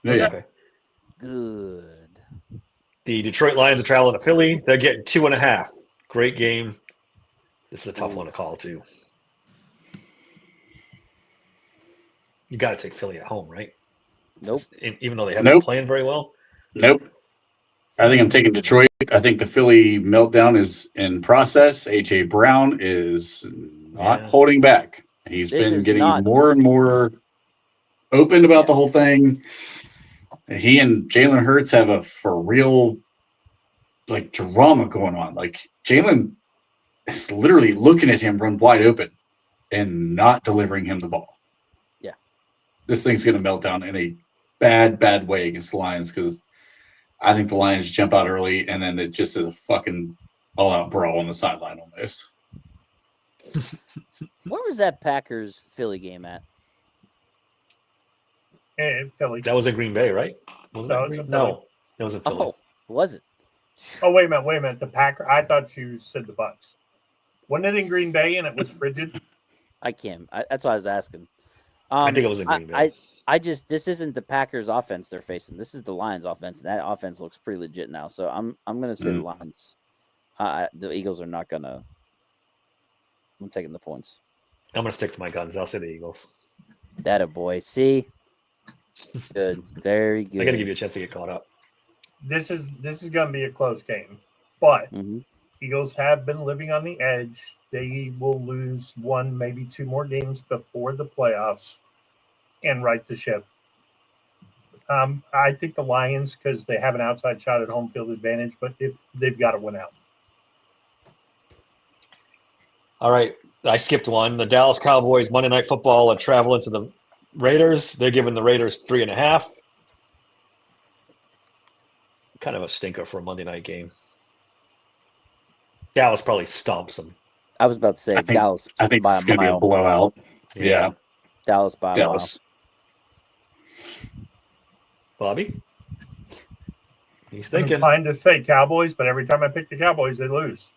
Yeah. Okay. Good. The Detroit Lions are traveling to Philly. They're getting 2.5. Great game. This is a tough one to call, too. You got to take Philly at home, right? Nope. Even though they haven't Nope. been playing very well. Nope. I think I'm taking Detroit. I think the Philly meltdown is in process. A.J. Brown is not Yeah. holding back. He's This been is getting not- more and more open about the whole thing. He and Jalen Hurts have a for real drama going on. Like Jalen is literally looking at him run wide open and not delivering him the ball. Yeah. This thing's going to melt down in a bad way against the Lions because I think the Lions jump out early and then it just is a fucking all-out brawl on the sideline almost. Where was that Packers Philly game at? Philly. That was in Green Bay, right? Was No, that it's Green? in Philly. No. It was in Philly. Oh, was it? Oh, wait a minute. The Packer. I thought you said the Bucks. Wasn't it in Green Bay and it was frigid? I can't. That's why I was asking. I think it was in Green Bay. This isn't the Packers offense they're facing. This is the Lions offense, and that offense looks pretty legit now. So I'm gonna say the Lions. The Eagles are not gonna. I'm taking the points. I'm going to stick to my guns. I'll say the Eagles. That a boy. See, good, very good. I got to give you a chance to get caught up. This is going to be a close game, but Mhm. Eagles have been living on the edge. They will lose one, maybe two more games before the playoffs and right the ship. I think the Lions, because they have an outside shot at home field advantage, but they've got to win out. All right. I skipped one. The Dallas Cowboys Monday Night Football are traveling to the Raiders. They're giving the Raiders 3.5. Kind of a stinker for a Monday night game. Dallas probably stomps them. I was about to say Dallas. I think by it's going to be a mile. blowout. Yeah. Dallas by Dallas. Bobby? He's I'm thinking. inclined to say Cowboys, but every time I pick the Cowboys, they lose.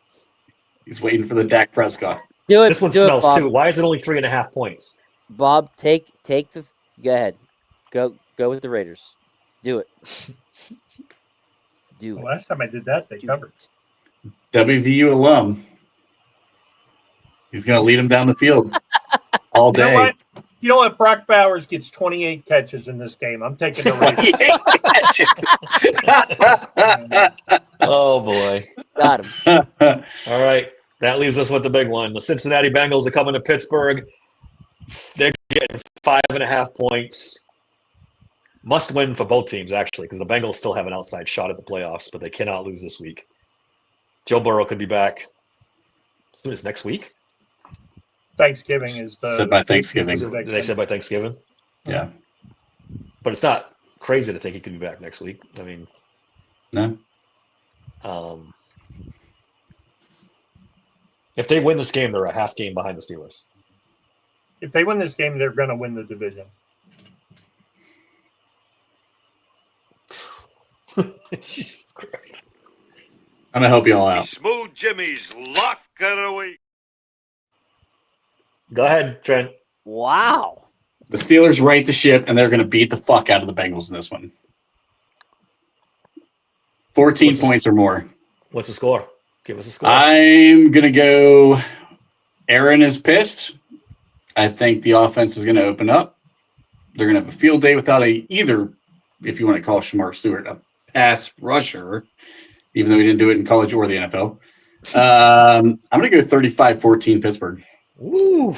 He's waiting for the Dak Prescott. Do it. This one do smells it, Bob. too. Why is it only 3.5 points? Bob, take the. Go ahead. Go with the Raiders. Do it. Do The it. last time I did that, they covered. WVU alum. He's going to lead him down the field all You know day. what? You know what? Brock Bowers gets 28 catches in this game. I'm taking the Raiders. Oh, boy. Got him. All right. That leaves us with the big one. The Cincinnati Bengals are coming to Pittsburgh. They're getting 5.5 points. Must win for both teams, actually, because the Bengals still have an outside shot at the playoffs, but they cannot lose this week. Joe Burrow could be back. Who is next week? Thanksgiving is the Said by Thanksgiving. Did they say by Thanksgiving? Yeah. But it's not crazy to think he could be back next week. I mean, No. If they win this game, they're a half game behind the Steelers. If they win this game, they're going to win the division. Jesus Christ. I'm going to help you all out. Smooth Jimmy's lock of the week. Go ahead, Trent. Wow. The Steelers right the ship, and they're going to beat the fuck out of the Bengals in this one. 14 points or more. What's the score? Give us a score. I'm going to go Aaron is pissed. I think the offense is going to open up. They're going to have a field day without either, if you want to call Shamar Stewart, a pass rusher, even though he didn't do it in college or the NFL. I'm going to go 35-14 Pittsburgh. Ooh.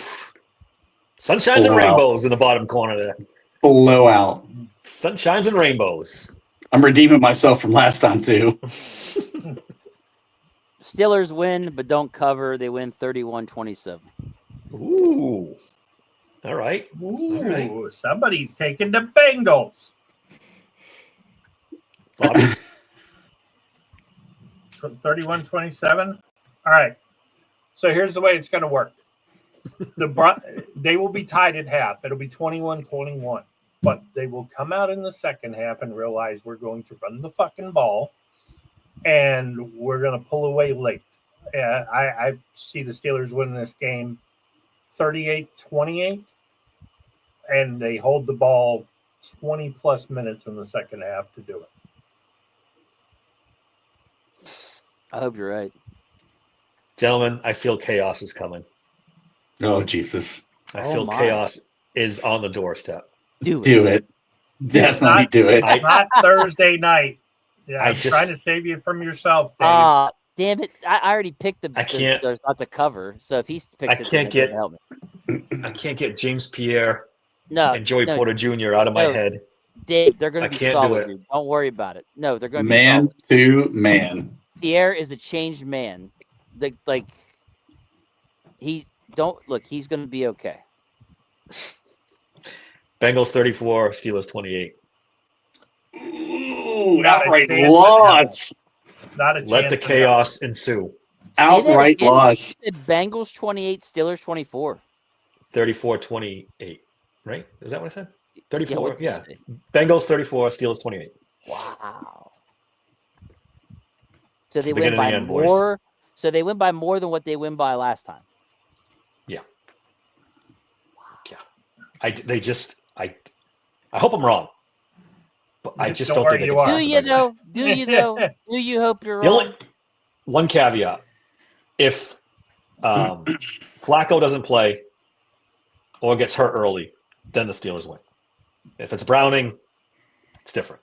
Sunshines and rainbows in the bottom corner there. Blowout. Sunshines and rainbows. I'm redeeming myself from last time, too. Steelers win, but don't cover. They win 31-27. Ooh. All right. Ooh, All right. Somebody's taking the Bengals. 31-27. All right. So here's the way it's going to work. They will be tied at half. It'll be 21-21. But they will come out in the second half and realize we're going to run the fucking ball and we're going to pull away late. I see the Steelers winning this game 38-28, and they hold the ball 20-plus minutes in the second half to do it. I hope you're right. Gentlemen, I feel chaos is coming. Oh, Jesus. I feel my. chaos is on the doorstep. Do it. Definitely do it. It's not Thursday night. Yeah, I'm just- trying to save you from yourself, Dave. Damn it. I already picked the can't- Steelers not to cover. So if he picks I it, can't then it get- doesn't help me. I can't get James Pierre No, and Joey no, Porter Jr. out of my no. head. Dave, they're going I to be can't do solid. it. Dude. Don't worry about it. No, they're going to be Man solid. to man. Pierre is a changed man. He's going to be okay. Bengals 34, Steelers 28. Ooh, Not a outright chance in loss. Not a chance. Let the in hell. chaos ensue. Outright Say that again. loss. The Bengals 28, Steelers 24. 34-28, right? Is that what I said? 34, what did you yeah. say? Bengals 34, Steelers 28. Wow. So It's they the win beginning by of the end, boys. more. So they win by more than what they win by last time. I hope I'm wrong. But I Just just know don't where think they you can are. stop Do the you Bengals. though? Do you though? Do you hope you're The wrong? only one caveat: if Flacco doesn't play or gets hurt early, then the Steelers win. If it's Browning, it's different.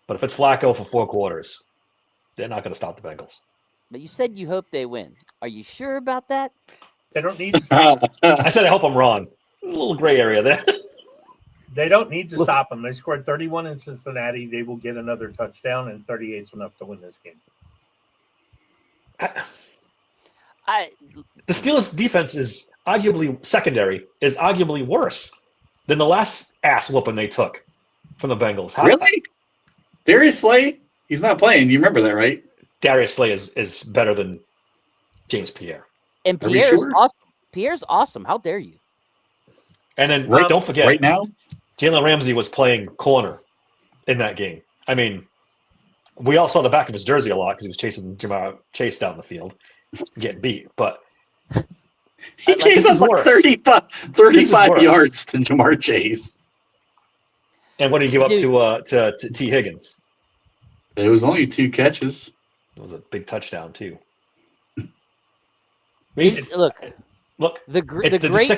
But if it's Flacco for 4 quarters, they're not going to stop the Bengals. But you said you hope they win. Are you sure about that? They don't need to stop. I said I hope I'm wrong. A little gray area there. They don't need to Listen. stop them. They scored 31 in Cincinnati. They will get another touchdown, and 38 is enough to win this game. The Steelers' defense is arguably worse than the last ass whooping they took from the Bengals. Really? Darius Slay? He's not playing. You remember that, right? Darius Slay is better than James Pierre. And Are we Pierre's sure? awesome. Pierre's awesome. How dare you? And then don't forget, right now, Jalen Ramsey was playing corner in that game. I mean, we all saw the back of his jersey a lot because he was chasing Jamar Chase down the field, getting beat. But he gave up like 35 worse. yards to Jamar Chase. And what did he give up to T. Higgins? It was only 2 catches. It was a big touchdown too. Look, the great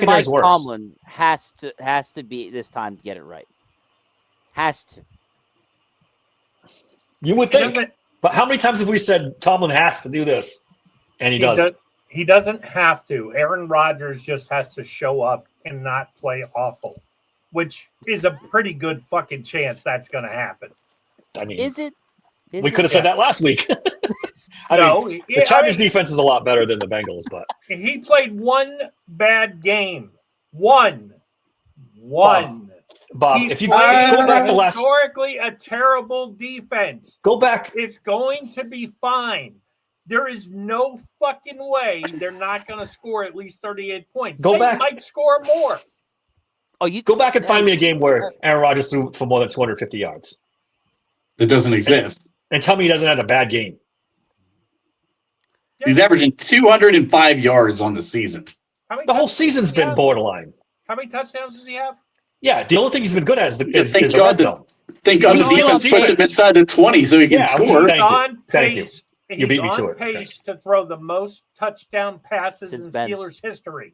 Mike worse. Tomlin has to be this time to get it right. Has to. You would think, but how many times have we said Tomlin has to do this, and he doesn't? He doesn't have to. Aaron Rodgers just has to show up and not play awful, which is a pretty good fucking chance that's going to happen. I mean, Is it? We could have said that last week. The Chargers defense is a lot better than the Bengals, but he played one bad game. One. Bob, if you go back to last, historically a terrible defense. Go back. It's going to be fine. There is no fucking way they're not going to score at least 38 points. They might score more. Oh, you go back and find me a game where Aaron Rodgers threw for more than 250 yards. It doesn't exist. And tell me he doesn't have a bad game. He's averaging 205 yards on the season. The whole season's been borderline. How many touchdowns does he have? Yeah, the only thing he's been good at is the thank God zone. Thank God the defense puts him inside the 20 so he can score. Thank you. You beat me to it. He's on pace to throw the most touchdown passes in Steelers history.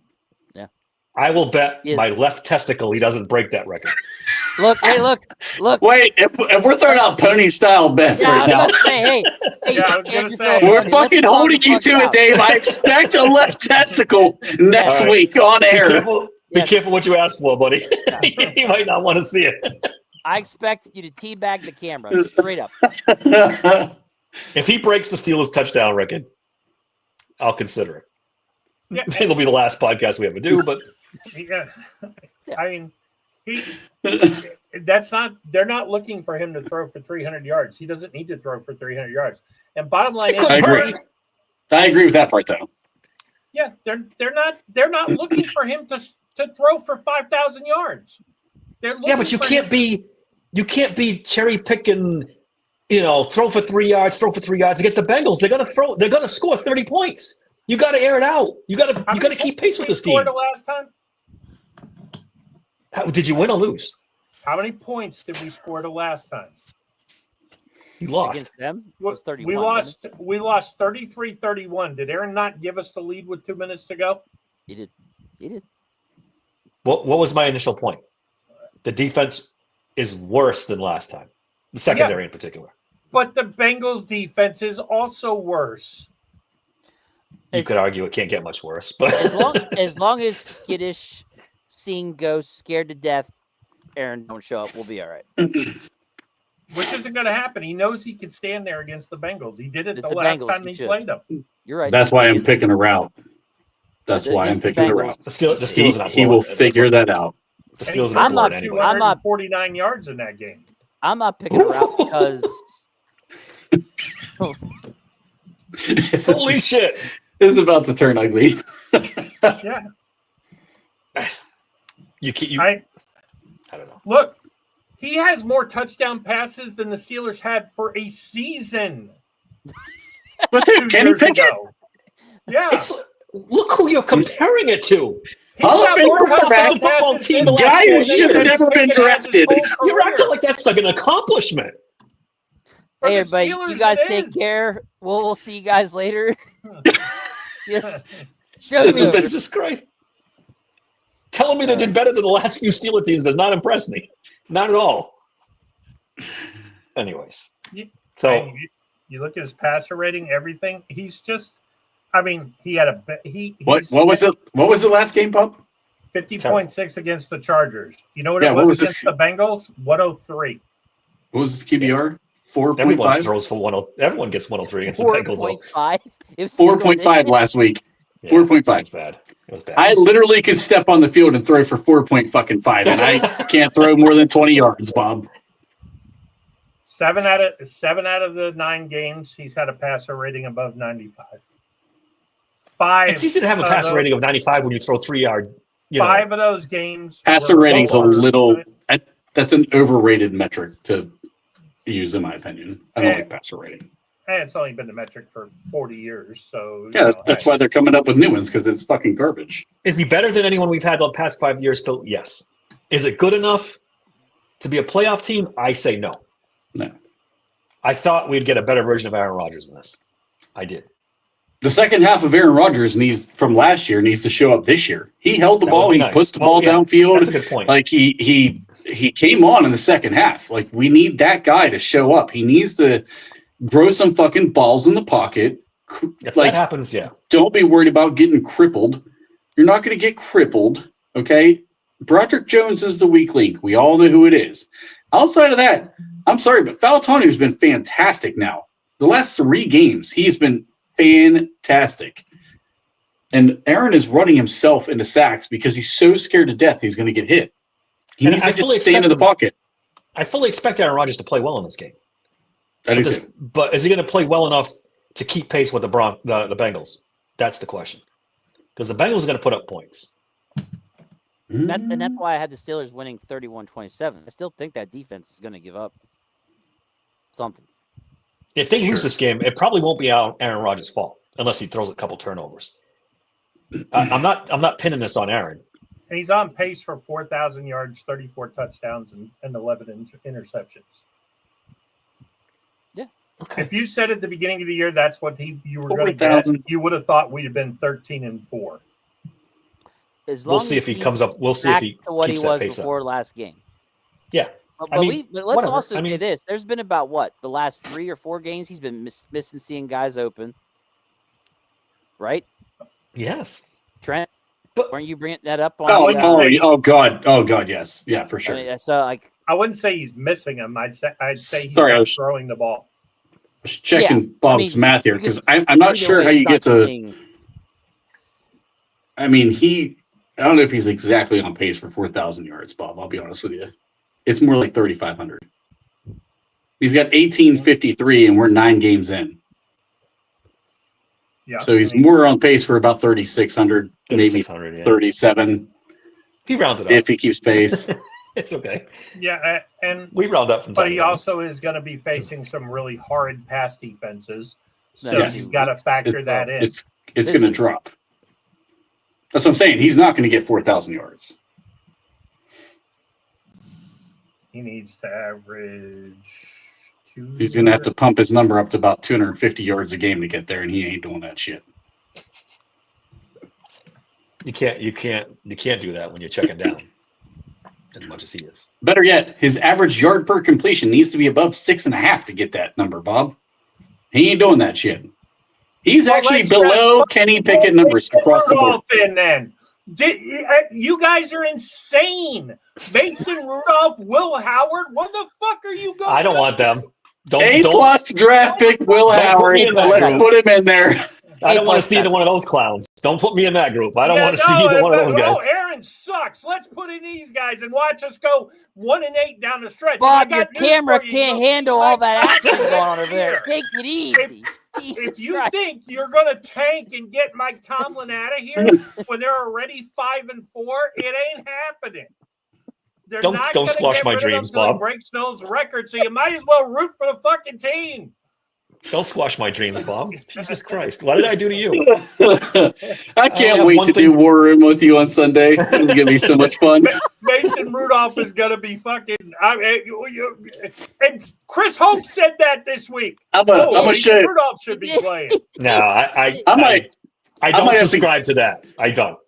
Yeah. I will bet my left testicle he doesn't break that record. Look. Wait, if we're throwing out pony style bets right now, we're fucking holding you to it, Dave. I expect a left testicle next week on air. Be careful what you ask for, buddy. You might not want to see it. I expect you to teabag the camera straight up. If he breaks the Steelers touchdown record, I'll consider it. Yeah. It'll be the last podcast we ever do, but I mean, they're not looking for him to throw for 300 yards. He doesn't need to throw for 300 yards. And bottom line is, I agree with that part though. Yeah, they're not looking for him to throw for 5,000 yards. But you can't be cherry picking, throw for 3 yards against the Bengals. They're gonna score 30 points. You got to air it out. You got to keep pace with this team. The last time? Did you win or lose? How many points did we score the last time? You lost. Against them? It was 31, we lost 33-31. Did Aaron not give us the lead with 2 minutes to go? He did. What was my initial point? The defense is worse than last time. The secondary in particular. But the Bengals defense is also worse. You could argue it can't get much worse, but as long as skittish, seeing ghosts, scared to death, Aaron don't show up, we'll be all right. Which isn't going to happen. He knows he can stand there against the Bengals. He did it the last time he played them. You're right. That's why I'm picking a route. That's why I'm picking a route. The Steelers he will figure that out. The Steelers are not anyway. I'm not 49 yards in that game. I'm not picking a route because. Holy shit! This is about to turn ugly. Yeah. I don't know. Look, he has more touchdown passes than the Steelers had for a season. But Kenny Pickett? Yeah. Look who you're comparing it to. Hall of Fame football team. Guy who should have never been drafted. You're acting like that's like an accomplishment. Hey, everybody, you guys take care. We'll see you guys later. Jesus Christ. Telling me they did better than the last few Steelers teams does not impress me. Not at all. Anyways. So you look at his passer rating, everything. He's just, he had what was it? What was the last game, Pop? 50.6 against the Chargers. You know what it was against the Bengals? 103. What was his QBR? 4.5? Everyone throws for 103. Everyone gets 103 against the Bengals. 4.5? 4.5 last week. Yeah, 4.5. It was bad. It was bad. I literally could step on the field and throw for 4.5, and I can't throw more than 20 yards, Bob. 7 out of the 9 games, he's had a passer rating above 95. It's easy to have a passer rating of 95 when you throw 3-yard. Five of those games. Passer rating's a little. That's an overrated metric to use, in my opinion. I don't like passer rating. And it's only been the metric for 40 years, so yeah, that's why they're coming up with new ones, because it's fucking garbage. Is he better than anyone we've had the past 5 years? Still, yes. Is it good enough to be a playoff team? I say no. No. I thought we'd get a better version of Aaron Rodgers than this. I did. The second half of Aaron Rodgers from last year needs to show up this year. He held the ball. He put the ball downfield. That's a good point. Like he came on in the second half. Like, we need that guy to show up. He needs to grow some fucking balls in the pocket. If that happens, yeah. Don't be worried about getting crippled. You're not going to get crippled, okay? Broderick Jones is the weak link. We all know who it is. Outside of that, I'm sorry, but Falatoni has been fantastic now. The last 3 games, he's been fantastic. And Aaron is running himself into sacks because he's so scared to death he's going to get hit. He needs to just stay into the pocket. I fully expect Aaron Rodgers to play well in this game. But is he going to play well enough to keep pace with the Bengals? That's the question. Because the Bengals are going to put up points. And that's why I had the Steelers winning 31-27. I still think that defense is going to give up something. If they lose this game, it probably won't be Aaron Rodgers' fault unless he throws a couple turnovers. I'm not pinning this on Aaron. And he's on pace for 4,000 yards, 34 touchdowns, and 11 interceptions. Yeah. Okay. If you said at the beginning of the year that's what you were going to get, you would have thought we'd have been 13-4. We'll see if he comes up. We'll see if he to what he keeps was that pace before up. last game. Yeah. But let's whatever. also say this. There's been about the last 3 or 4 games he's been missing seeing guys open. Right? Yes. Trent, but weren't you bringing that up on oh God, yes. Yeah, for sure. I mean, so I wouldn't say he's missing them. I'd say he's Sorry, not throwing the ball. I was checking Bob's math here because I'm not sure how you get to. I mean, I don't know if he's exactly on pace for 4,000 yards, Bob. I'll be honest with you. It's more like 3,500. He's got 1853, and we're 9 games in. Yeah. So he's more on pace for about 3,600, maybe 37. He rounded up if he keeps pace. It's okay. Yeah, and we round up from but time he to time. also is going to be facing some really hard pass defenses, so he's got to factor that in. It's going to drop. That's what I'm saying. He's not going to get 4,000 yards. He needs to average 2. He's going to have to pump his number up to about 250 yards a game to get there, and he ain't doing that shit. You can't do that when you're checking down as much as he is. Better yet, his average yard per completion needs to be above 6.5 to get that number, Bob. He ain't doing that shit. He's actually below Kenny Pickett numbers across the board. Then. You guys are insane. Mason Rudolph, Will Howard, what the fuck are you going? I don't want them. A+ draft pick Will Howard. Let's put him in there. I don't want to see either one of those clowns. Don't put me in that group. I don't want to see either one of those guys. Oh, Aaron sucks. Let's put in these guys and watch us go 1-8 down the stretch. Bob, your camera can't handle all that action going on over there. Take it easy. If you think you're going to tank and get Mike Tomlin out of here when they're already 5-4, it ain't happening. Don't squash my dreams, Bob. Break Snow's record, so you might as well root for the fucking team. Don't squash my dreams, Bob. Jesus Christ. What did I do to you? I can't wait to do War Room with you on Sunday. It's going to be so much fun. Mason Rudolph is going to be fucking... and Chris Hope said that this week. I'm a shame. Rudolph should be playing. No, I don't subscribe to that. I don't.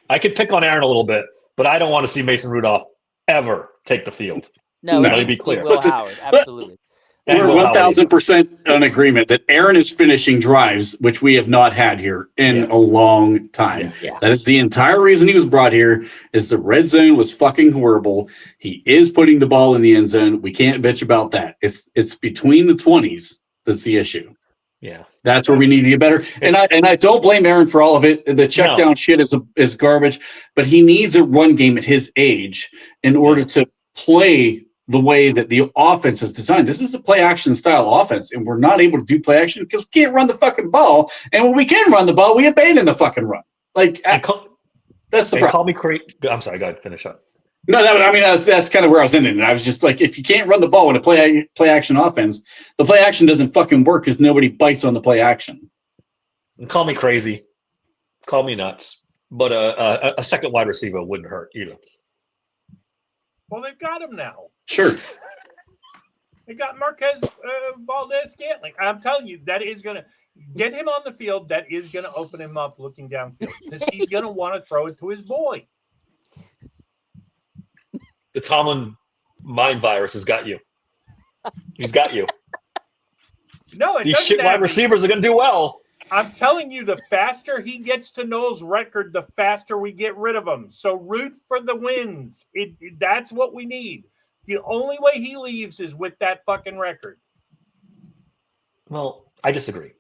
I could pick on Aaron a little bit, but I don't want to see Mason Rudolph ever take the field. No, let me be clear. Will Howard, absolutely. We're 1,000% in agreement that Aaron is finishing drives, which we have not had here in a long time. Yeah. That is the entire reason he was brought here, is the red zone was fucking horrible. He is putting the ball in the end zone. We can't bitch about that. It's between the 20s that's the issue. Yeah. That's where we need to get better. And I don't blame Aaron for all of it. The check down shit is garbage, but he needs a run game at his age in order to play the way that the offense is designed. This is a play action style offense, and we're not able to do play action because we can't run the fucking ball. And when we can run the ball, we abandon the fucking run. Like that's the problem. Call me crazy. I'm sorry. Go ahead. Finish up. No, that's kind of where I was ending. I was just like, if you can't run the ball in a play action offense, the play action doesn't fucking work because nobody bites on the play action. Call me crazy, call me nuts, but a second wide receiver wouldn't hurt either. Well, they've got him now. Sure. They got Marquez Valdez-Scantling. I'm telling you, that is going to get him on the field. That is going to open him up looking downfield because he's going to want to throw it to his boy. The Tomlin mind virus has got you. He's got you. No, these shit wide receivers are going to do well. I'm telling you, the faster he gets to Noel's record, the faster we get rid of him. So root for the wins. That's what we need. The only way he leaves is with that fucking record. Well, I disagree.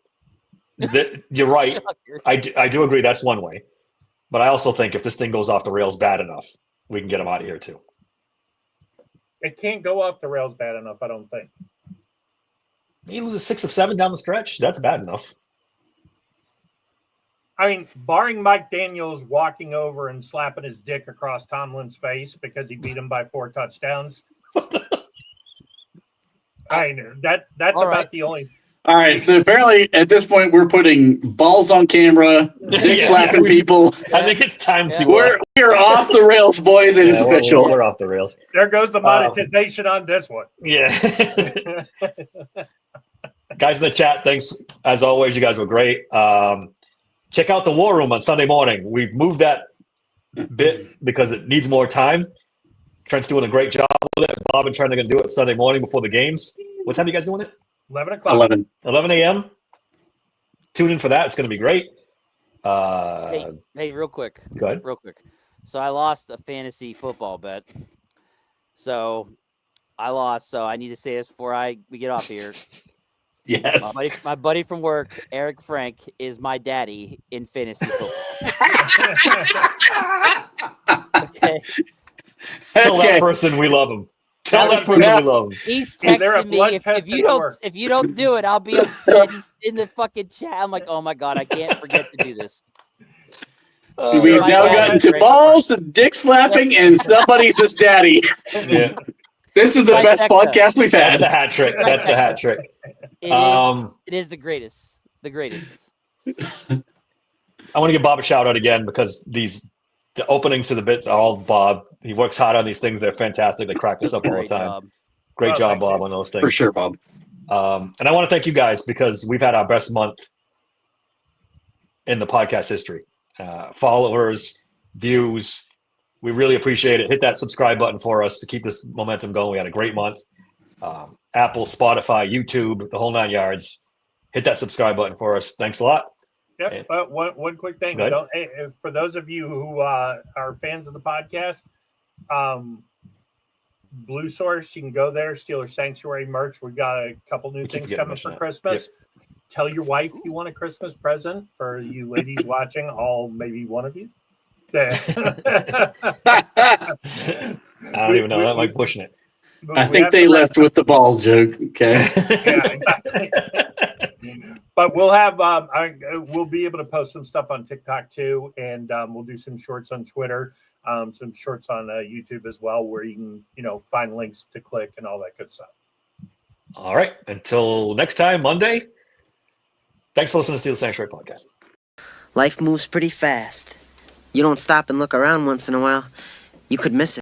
You're right. I do agree that's one way. But I also think if this thing goes off the rails bad enough, we can get him out of here too. It can't go off the rails bad enough, I don't think. He loses 6 of 7 down the stretch. That's bad enough. I mean, barring Mike Daniels walking over and slapping his dick across Tomlin's face because he beat him by 4 touchdowns. I know that's all about right. The only. All right, so apparently at this point we're putting balls on camera, dick slapping people. I think it's time to. We're off the rails, boys. It is official. We're off the rails. There goes the monetization on this one. Yeah. Guys in the chat, thanks as always. You guys were great. Check out the War Room on Sunday morning. We've moved that bit because it needs more time. Trent's doing a great job with it. Bob and Trent are going to do it Sunday morning before the games. What time are you guys doing it? 11 o'clock. 11 a.m. Tune in for that. It's going to be great. Hey, real quick. Go ahead. Real quick. So I lost a fantasy football bet. So I need to say this before we get off here. Yes. My buddy from work, Eric Frank, is my daddy in fantasy football. Okay. Tell that person we love him. Tell that person we love him. He's texting me if you don't do it, I'll be upset. He's in the fucking chat. I'm like, oh my god, I can't forget to do this. We've now gotten to balls and dick slapping, and somebody's his daddy. Yeah. This is the best podcast we've had. That's the hat trick. That's the hat trick. It is the greatest. The greatest. I want to give Bob a shout out again because the openings to the bits are all Bob. He works hard on these things. They're fantastic. They crack us up all the time. Great job, Bob, on those things. For sure, Bob. And I want to thank you guys because we've had our best month in the podcast history. Followers, views. We really appreciate it. Hit that subscribe button for us to keep this momentum going. We had a great month. Apple, Spotify, YouTube, the whole 9 yards. Hit that subscribe button for us. Thanks a lot. Yep. One quick thing. For those of you who are fans of the podcast, Blue Source, you can go there, Steeler Sanctuary merch. We've got a couple new things coming for Christmas. Yep. Tell your wife you want a Christmas present for you ladies watching, maybe one of you. I don't even know. I'm like pushing it. I think they left with the balls joke. Okay. Yeah, exactly. But we'll have we'll be able to post some stuff on TikTok too, and we'll do some shorts on Twitter, some shorts on YouTube as well, where you can find links to click and all that good stuff. All right. Until next time, Monday. Thanks for listening to Steeler Sanctuary Podcast. Life moves pretty fast. You don't stop and look around once in a while, you could miss it.